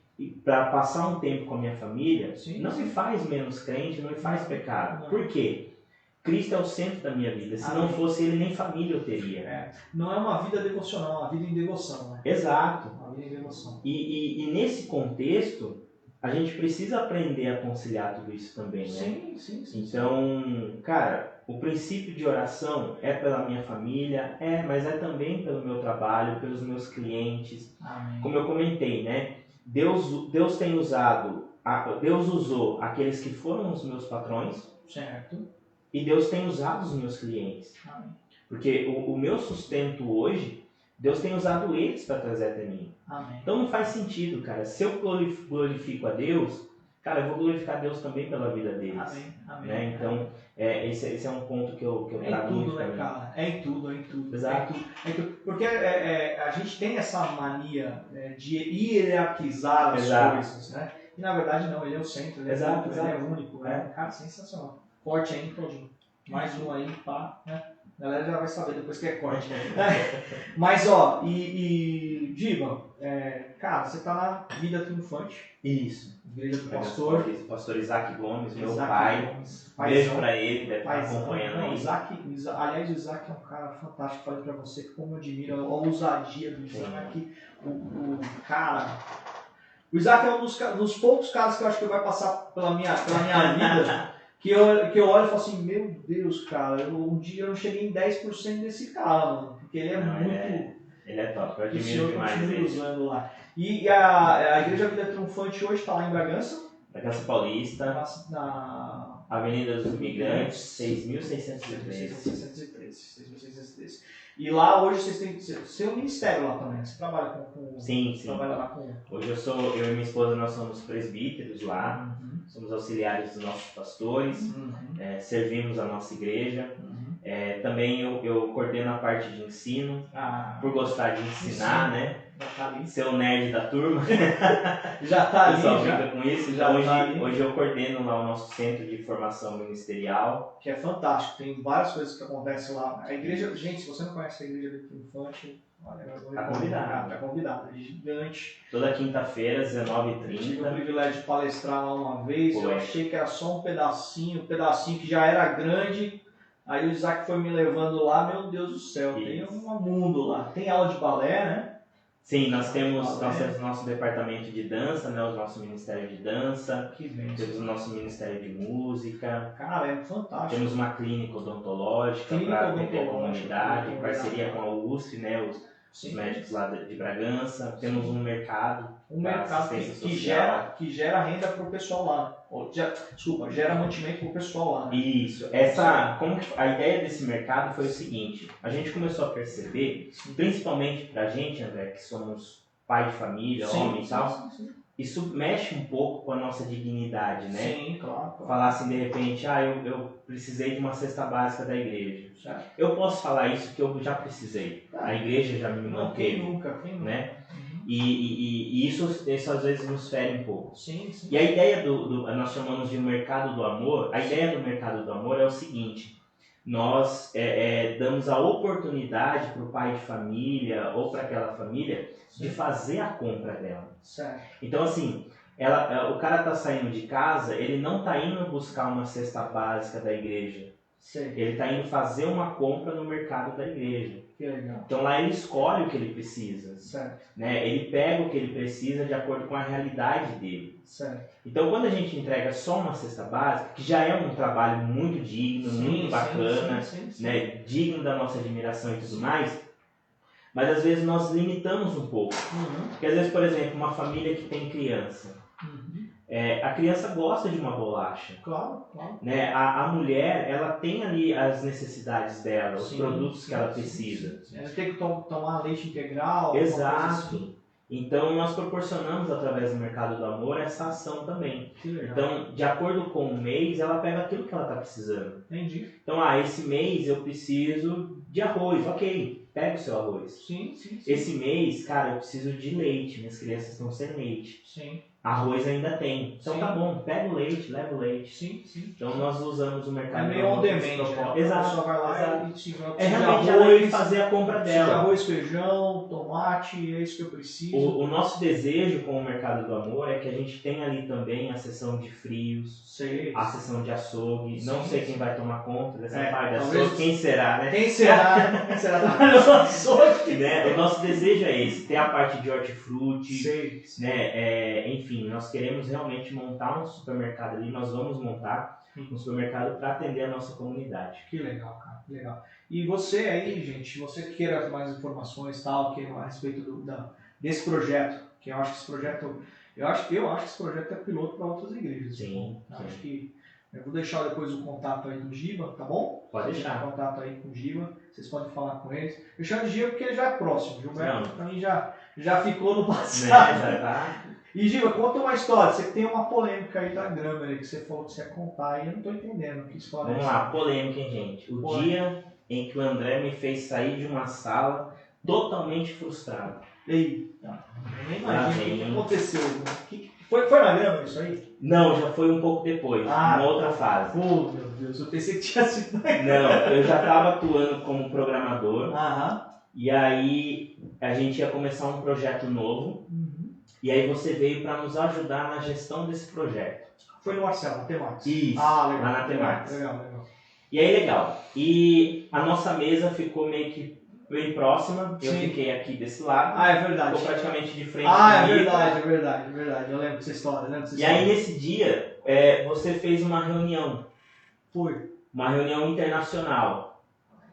para passar um tempo com a minha família, Sim, não sim. me faz menos crente, não me faz pecado. Não. Por quê? Cristo é o centro da minha vida. Se não Amém. fosse ele, nem família eu teria. Não é uma vida devocional, é uma vida em devoção. Né? Exato. Uma vida em devoção. E nesse contexto, a gente precisa aprender a conciliar tudo isso também, né? Sim. Então, cara, o princípio de oração é pela minha família, mas é também pelo meu trabalho, pelos meus clientes. Amém. Como eu comentei, né? Deus tem usado, Deus usou aqueles que foram os meus patrões Certo. e Deus tem usado os meus clientes. Amém. Porque o meu sustento hoje, Deus tem usado eles para trazer até mim. Amém. Então não faz sentido, cara. Se eu glorifico a Deus, cara, eu vou glorificar a Deus também pela vida deles. Amém. Né? Então, esse é um ponto que eu trago muito tudo, pra né, mim. cara? É em tudo. Exato. É em tudo. Porque a gente tem essa mania de hierarquizar as Exato. coisas, né? E na verdade não, ele é o centro, ele é Exato, único, ele é único. Né? Cara, sensacional. Corte aí, Claudinho. Mais um aí, pá, né? A galera já vai saber depois que é corte. Mas, ó, Diva, cara, você tá na Vida Triunfante, Isso. igreja do Pastor Isaac Gomes, meu Isaac pai. Gomes, Beijo paizão. pra ele, deve estar Paizão. acompanhando Não, aí. aliás, o Isaac é um cara fantástico. Falei pra você como eu admiro a ousadia do Isaac. O cara. O Isaac é um dos poucos caras que eu acho que vai passar pela minha vida. Que eu olho e falo assim, meu Deus, cara, um dia eu não cheguei em 10% desse cara, mano. Porque ele é Não, muito. Ele é top, eu O admiro senhor demais continua ele. usando lá. E a Igreja Vida Triunfante hoje está lá em Bragança, Da Casa Paulista, na Avenida dos Imigrantes, 6.613. 6.613. E lá hoje vocês têm seu ministério lá também. Você trabalha com Sim. trabalha lá com. Hoje eu e minha esposa, nós somos presbíteros lá, somos auxiliares dos nossos pastores, servimos a nossa igreja. Também eu coordeno a parte de ensino, por gostar de ensinar, né? Já tá ali. Ser o nerd da turma. Já tá O ali, pessoal já. brinca com isso. Já Então, tá ali. hoje eu coordeno lá o nosso centro de formação ministerial. Que é fantástico. Tem várias coisas que acontecem lá. A igreja, gente, se você não conhece a Igreja Vida Triunfante, olha, Tá convidado. Tá convidado. É gigante. Toda quinta-feira, Tive o 19h30. privilégio de palestrar lá uma vez, eu Foi. achei que era só um pedacinho que já era grande. Aí o Isaac foi me levando lá, meu Deus do céu, tem Isso. um mundo lá. Tem aula de balé, né? Sim, nós temos nosso departamento de dança, né? O nosso ministério de dança. Que bem. Temos o nosso ministério de música. Cara, é fantástico. Temos uma clínica odontológica Clínica para atender a odontológica, comunidade, em comunidade. parceria com a USP, né? Os Sim. médicos lá de Bragança. Temos um mercado. Um pra mercado assistência que social. gera renda pro pessoal lá. Gera mantimento pro pessoal lá. Né? Isso. A ideia desse mercado foi o seguinte: a gente começou a perceber, principalmente pra gente, André, que somos pai de família, homem e tal, sim. isso mexe um pouco com a nossa dignidade, né? Sim, claro. Falar assim de repente, eu precisei de uma cesta básica da igreja. Certo. Eu posso falar isso que eu já precisei. A igreja já me Não, quem manteve, nunca. né? E isso às vezes nos fere um pouco. Sim. E a ideia nós chamamos de mercado do amor, a ideia do mercado do amor é o seguinte: nós damos a oportunidade para o pai de família ou para aquela família de fazer a compra dela. Certo. Então assim, o cara está saindo de casa, ele não está indo buscar uma cesta básica da igreja, Sei. ele está indo fazer uma compra no mercado da igreja. Que legal. Então lá ele escolhe o que ele precisa, Certo. né? Ele pega o que ele precisa de acordo com a realidade dele. Certo. Então, quando a gente entrega só uma cesta básica, que já é um trabalho muito digno, muito bacana, sim. né, digno da nossa admiração e tudo mais, mas às vezes nós limitamos um pouco. Porque às vezes, por exemplo, uma família que tem criança, A criança gosta de uma bolacha. Claro, claro. Né? A mulher, ela tem ali as necessidades dela, os Sim, produtos que ela sim, precisa. sim. Ela tem que tomar leite integral. alguma coisa Exato. assim. Então nós proporcionamos através do Mercado do Amor essa ação também. Que legal. Então, de acordo com o mês, ela pega aquilo que ela está precisando. Entendi. Então, esse mês eu preciso de arroz, ok, pega o seu arroz. Sim, sim, sim. Esse mês, cara, eu preciso de leite, minhas crianças estão sem leite. Sim, Arroz ainda tem. Então Sim. tá bom, pega o leite, leva o leite. sim, sim. Então nós usamos o mercado É meio do on amor demand, para né? esse propósito. A Exato. pessoa vai lá exato. e tipo, É realmente ela ir fazer a compra preciso de dela. arroz, feijão, tomate, é isso que eu preciso. O nosso desejo com o Mercado do Amor é que a gente tenha ali também a seção de frios, Sei. a seção de açougue. Não Sim. sei quem vai tomar conta dessa parte de talvez- açougue, quem será, né? Quem será? Quem será da açougue? Né? O nosso desejo é esse, ter a parte de hortifruti, Sei. né? Enfim, nós queremos realmente montar um supermercado ali, nós vamos montar um supermercado para atender a nossa comunidade. Que legal, cara, que legal. E você aí, gente, você que queira mais informações e tal, que a respeito desse projeto, que eu acho que esse projeto, eu acho que esse projeto é piloto para outras igrejas. Sim, Eu sim. acho que eu vou deixar depois o contato aí do Giba, tá bom? Pode Vou deixar. o contato aí com o Giba, vocês podem falar com eles. Eu chamo de Giba porque ele já é próximo, o Gilberto Não. pra mim já ficou no Né? passado. Já tá. E Giba, conta uma história, você tem uma polêmica aí da Grama aí, que você falou que você ia contar e eu não tô entendendo que história é Vamos essa. lá, polêmica, hein, gente? O Polêmica. dia em que o André me fez sair de uma sala totalmente frustrado. Eita, eu nem Lá imagino o que vem. aconteceu. Foi na Grama isso aí? Não, já foi um pouco depois, Ah. uma outra fase. Oh, meu Deus, eu pensei que tinha sido na Grama. Não, eu já estava atuando como programador Aham. e aí a gente ia começar um projeto novo Uhum. e aí você veio para nos ajudar na gestão desse projeto. Foi no Marcelo, na Temática. Isso, Ah, legal. lá na Temática. Legal, legal. E aí legal. E a nossa mesa ficou meio que bem próxima, eu Sim. fiquei aqui desse lado, Ah, é verdade. ficou praticamente de frente Ah, é comigo. verdade, é verdade. Eu lembro dessa história, E aí nesse dia você fez uma reunião, Foi. uma reunião internacional.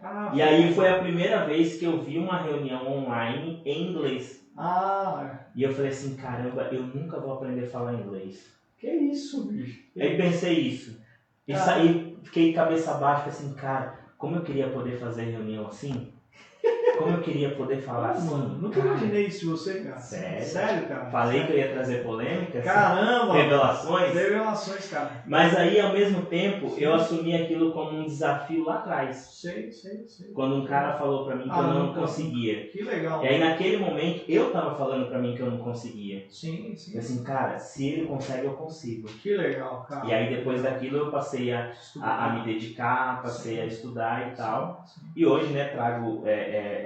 Ah, E aí foi a primeira vez que eu vi uma reunião online em inglês. Ah, E eu falei assim, caramba, eu nunca vou aprender a falar inglês. que isso, bicho. Aí pensei isso. E Cara. saí, fiquei cabeça baixa, falei assim, cara, como eu queria poder fazer reunião assim? Como eu queria poder falar assim? Mano, nunca Cara, imaginei isso de você, cara. Sério? cara. Falei que eu ia trazer polêmicas, Caramba! revelações. Revelações, cara. Mas aí, ao mesmo tempo, Sim. eu assumi aquilo como um desafio lá atrás. Sei. Quando um cara falou pra mim que Ah, eu não nunca. conseguia. Que legal. E aí, naquele momento, eu tava falando pra mim que eu não conseguia. Sim. Eu assim, cara, se ele consegue, eu consigo. Que legal, cara. E aí, depois daquilo, eu passei a me dedicar, passei a estudar e tal. E hoje, né, trago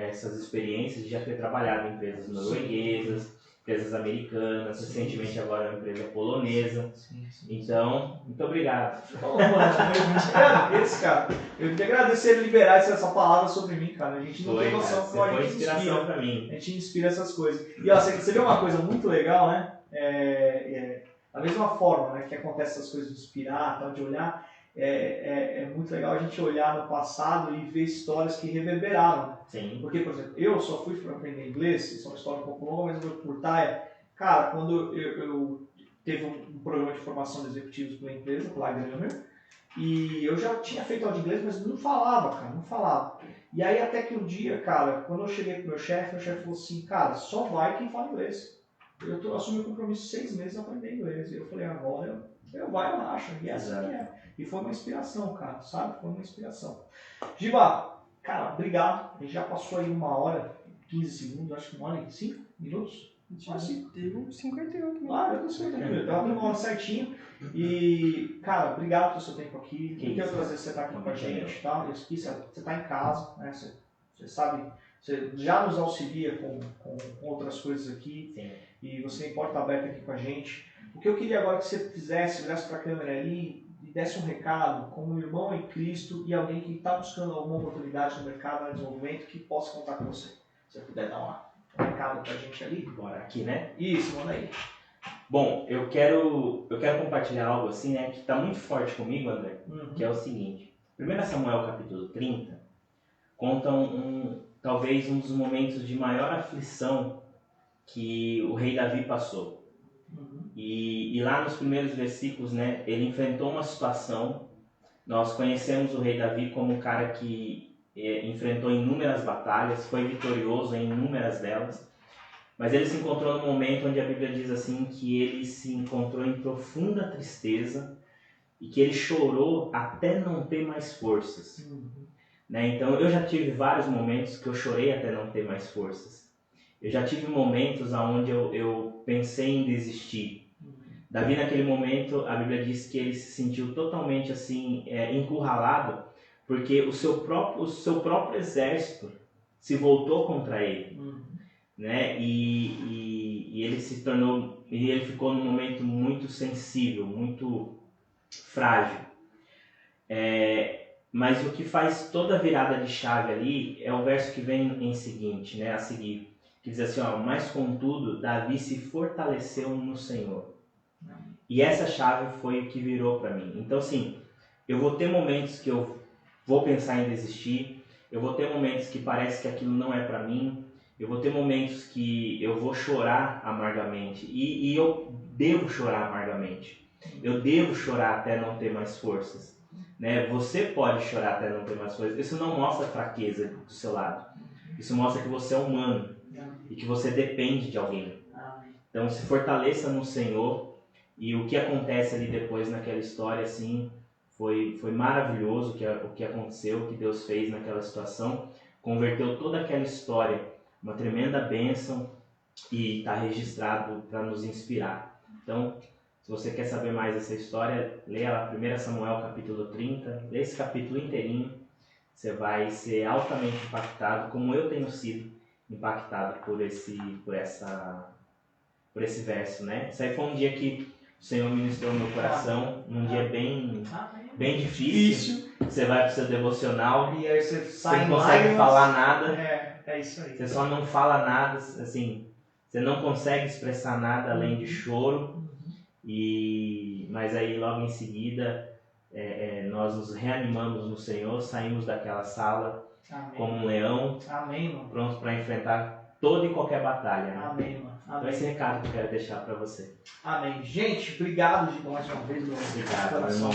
essas experiências de já ter trabalhado em empresas norueguesas, empresas americanas, recentemente agora uma empresa polonesa. Sim. Então, muito obrigado. Ô, mano, eu te agradeço, cara. Eu te agradeço ele liberar essa palavra sobre mim, cara. A gente não Foi, tem cara, noção você como a foi gente inspiração inspira. pra mim. A gente inspira essas coisas. E ó, você viu uma coisa muito legal, né? Da mesma forma, né, que acontece essas coisas de inspirar, tal, de olhar, é muito legal a gente olhar no passado e ver histórias que reverberaram, né? Sim. Porque, por exemplo, eu só fui aprender inglês, isso é uma história um pouco longa, mas eu vou curtar. Cara, quando eu teve um programa de formação de executivos pela empresa, pela Grammer, e eu já tinha feito aula de inglês, mas não falava, cara, não falava. E aí até que um dia, cara, quando eu cheguei pro meu chefe falou assim, cara, só vai quem fala inglês. Eu assumi o compromisso de 6 meses a aprender inglês. E eu falei, agora eu vai, eu acho. E assim que é. E foi uma inspiração, cara, sabe? Foi uma inspiração. Giba, cara, obrigado. A gente já passou aí 1h, 15 segundos, acho que 1h e 5 minutos. Teve uns 58 minutos. Ah, eu tô certo, eu tava dando uma hora certinho. E, cara, obrigado pelo seu tempo aqui. Que Muitas isso. vezes você tá aqui com a Imagina. gente, tá? Você tá em casa, né? Você sabe, você já nos auxilia com outras coisas aqui. Sim. E você tem porta aberta aqui com a gente. O que eu queria agora que você fizesse, olhasse para a câmera ali e desse um recado como um irmão em Cristo e alguém que está buscando alguma oportunidade no mercado, no desenvolvimento, que possa contar com você. Se você puder dar um recado para a gente ali. Bora aqui, né? Isso, manda aí. Bom, eu quero compartilhar algo assim, né, que está muito forte comigo, André, que é o seguinte. 1 Samuel capítulo 30 conta talvez um dos momentos de maior aflição que o rei Davi passou. E lá nos primeiros versículos, né, ele enfrentou uma situação. Nós conhecemos o rei Davi como um cara que enfrentou inúmeras batalhas, foi vitorioso em inúmeras delas, mas ele se encontrou num momento onde a Bíblia diz assim que ele se encontrou em profunda tristeza e que ele chorou até não ter mais forças. Né? Então eu já tive vários momentos que eu chorei até não ter mais forças. Eu já tive momentos onde eu pensei em desistir. Davi, naquele momento, a Bíblia diz que ele se sentiu totalmente assim, encurralado, porque o seu próprio exército se voltou contra ele. Né? E ele ficou num momento muito sensível, muito frágil. Mas o que faz toda a virada de chave ali é o verso que vem em seguinte, né? A seguir, que diz assim, ó, mas contudo, Davi se fortaleceu no Senhor. E essa chave foi o que virou para mim. Então, assim, eu vou ter momentos que eu vou pensar em desistir, eu vou ter momentos que parece que aquilo não é para mim, eu vou ter momentos que eu vou chorar amargamente, e eu devo chorar amargamente. Eu devo chorar até não ter mais forças. Né? Você pode chorar até não ter mais forças. Isso não mostra fraqueza do seu lado. Isso mostra que você é humano e que você depende de alguém. Então, se fortaleça no Senhor. E o que acontece ali depois naquela história, assim, foi maravilhoso o que aconteceu, o que Deus fez naquela situação. Converteu toda aquela história, uma tremenda bênção, e está registrado para nos inspirar. Então, se você quer saber mais dessa história, leia lá 1 Samuel capítulo 30, lê esse capítulo inteirinho, você vai ser altamente impactado, como eu tenho sido impactado por esse verso, né? Isso aí foi um dia que o Senhor ministrou no meu coração, num dia bem difícil. Você vai para o seu devocional, E aí você não consegue falar nada. É isso aí. Você só não fala nada, assim, você não consegue expressar nada além de choro. Mas aí logo em seguida nós nos reanimamos no Senhor, saímos daquela sala como um leão, pronto para enfrentar toda e qualquer batalha. Né? Amém, mano. Então esse recado que eu quero deixar para você. Amém. Gente, obrigado de mais uma vez. Obrigado, irmão.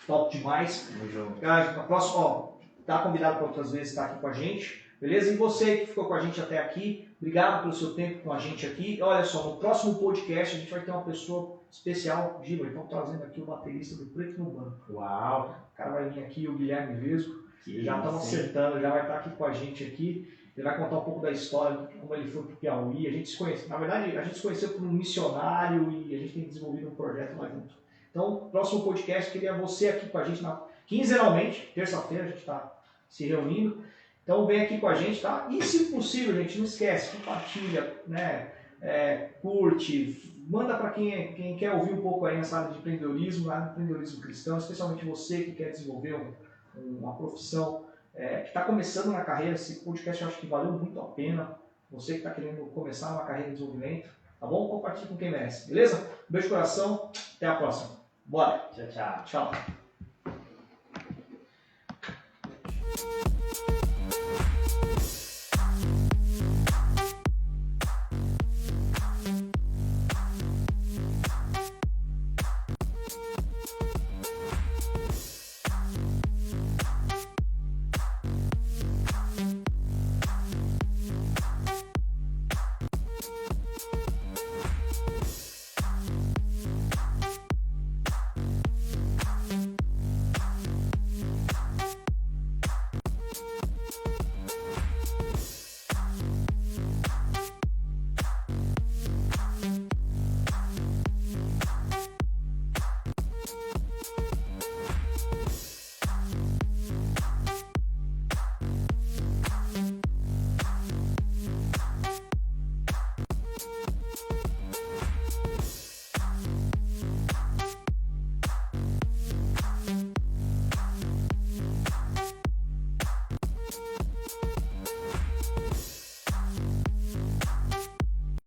Top demais. Tamo junto. A próxima, tá convidado para outras vezes estar aqui com a gente, beleza? E você que ficou com a gente até aqui, obrigado pelo seu tempo com a gente aqui. Olha só, no próximo podcast a gente vai ter uma pessoa especial, Giba, estamos trazendo aqui o baterista do Preto no Banco. Uau! O cara vai vir aqui, o Guilherme Vesgo, já estamos sim. acertando, já vai estar aqui com a gente aqui. Ele vai contar um pouco da história, como ele foi para o Piauí. A gente se conhece, na verdade, a gente se conheceu por um missionário e a gente tem desenvolvido um projeto lá junto. Então, próximo podcast, queria você aqui com a gente quinzenalmente, terça-feira a gente está se reunindo. Então, vem aqui com a gente, tá? E se possível, gente, não esquece, compartilha, né? Curte, manda para quem quer ouvir um pouco aí nessa área de empreendedorismo, lá no empreendedorismo cristão, especialmente você que quer desenvolver uma profissão. Que está começando na carreira. Esse podcast eu acho que valeu muito a pena. Você que está querendo começar uma carreira de desenvolvimento, tá bom? Compartilhe com quem merece, beleza? Um beijo no coração, até a próxima. Bora! Tchau, tchau. Tchau.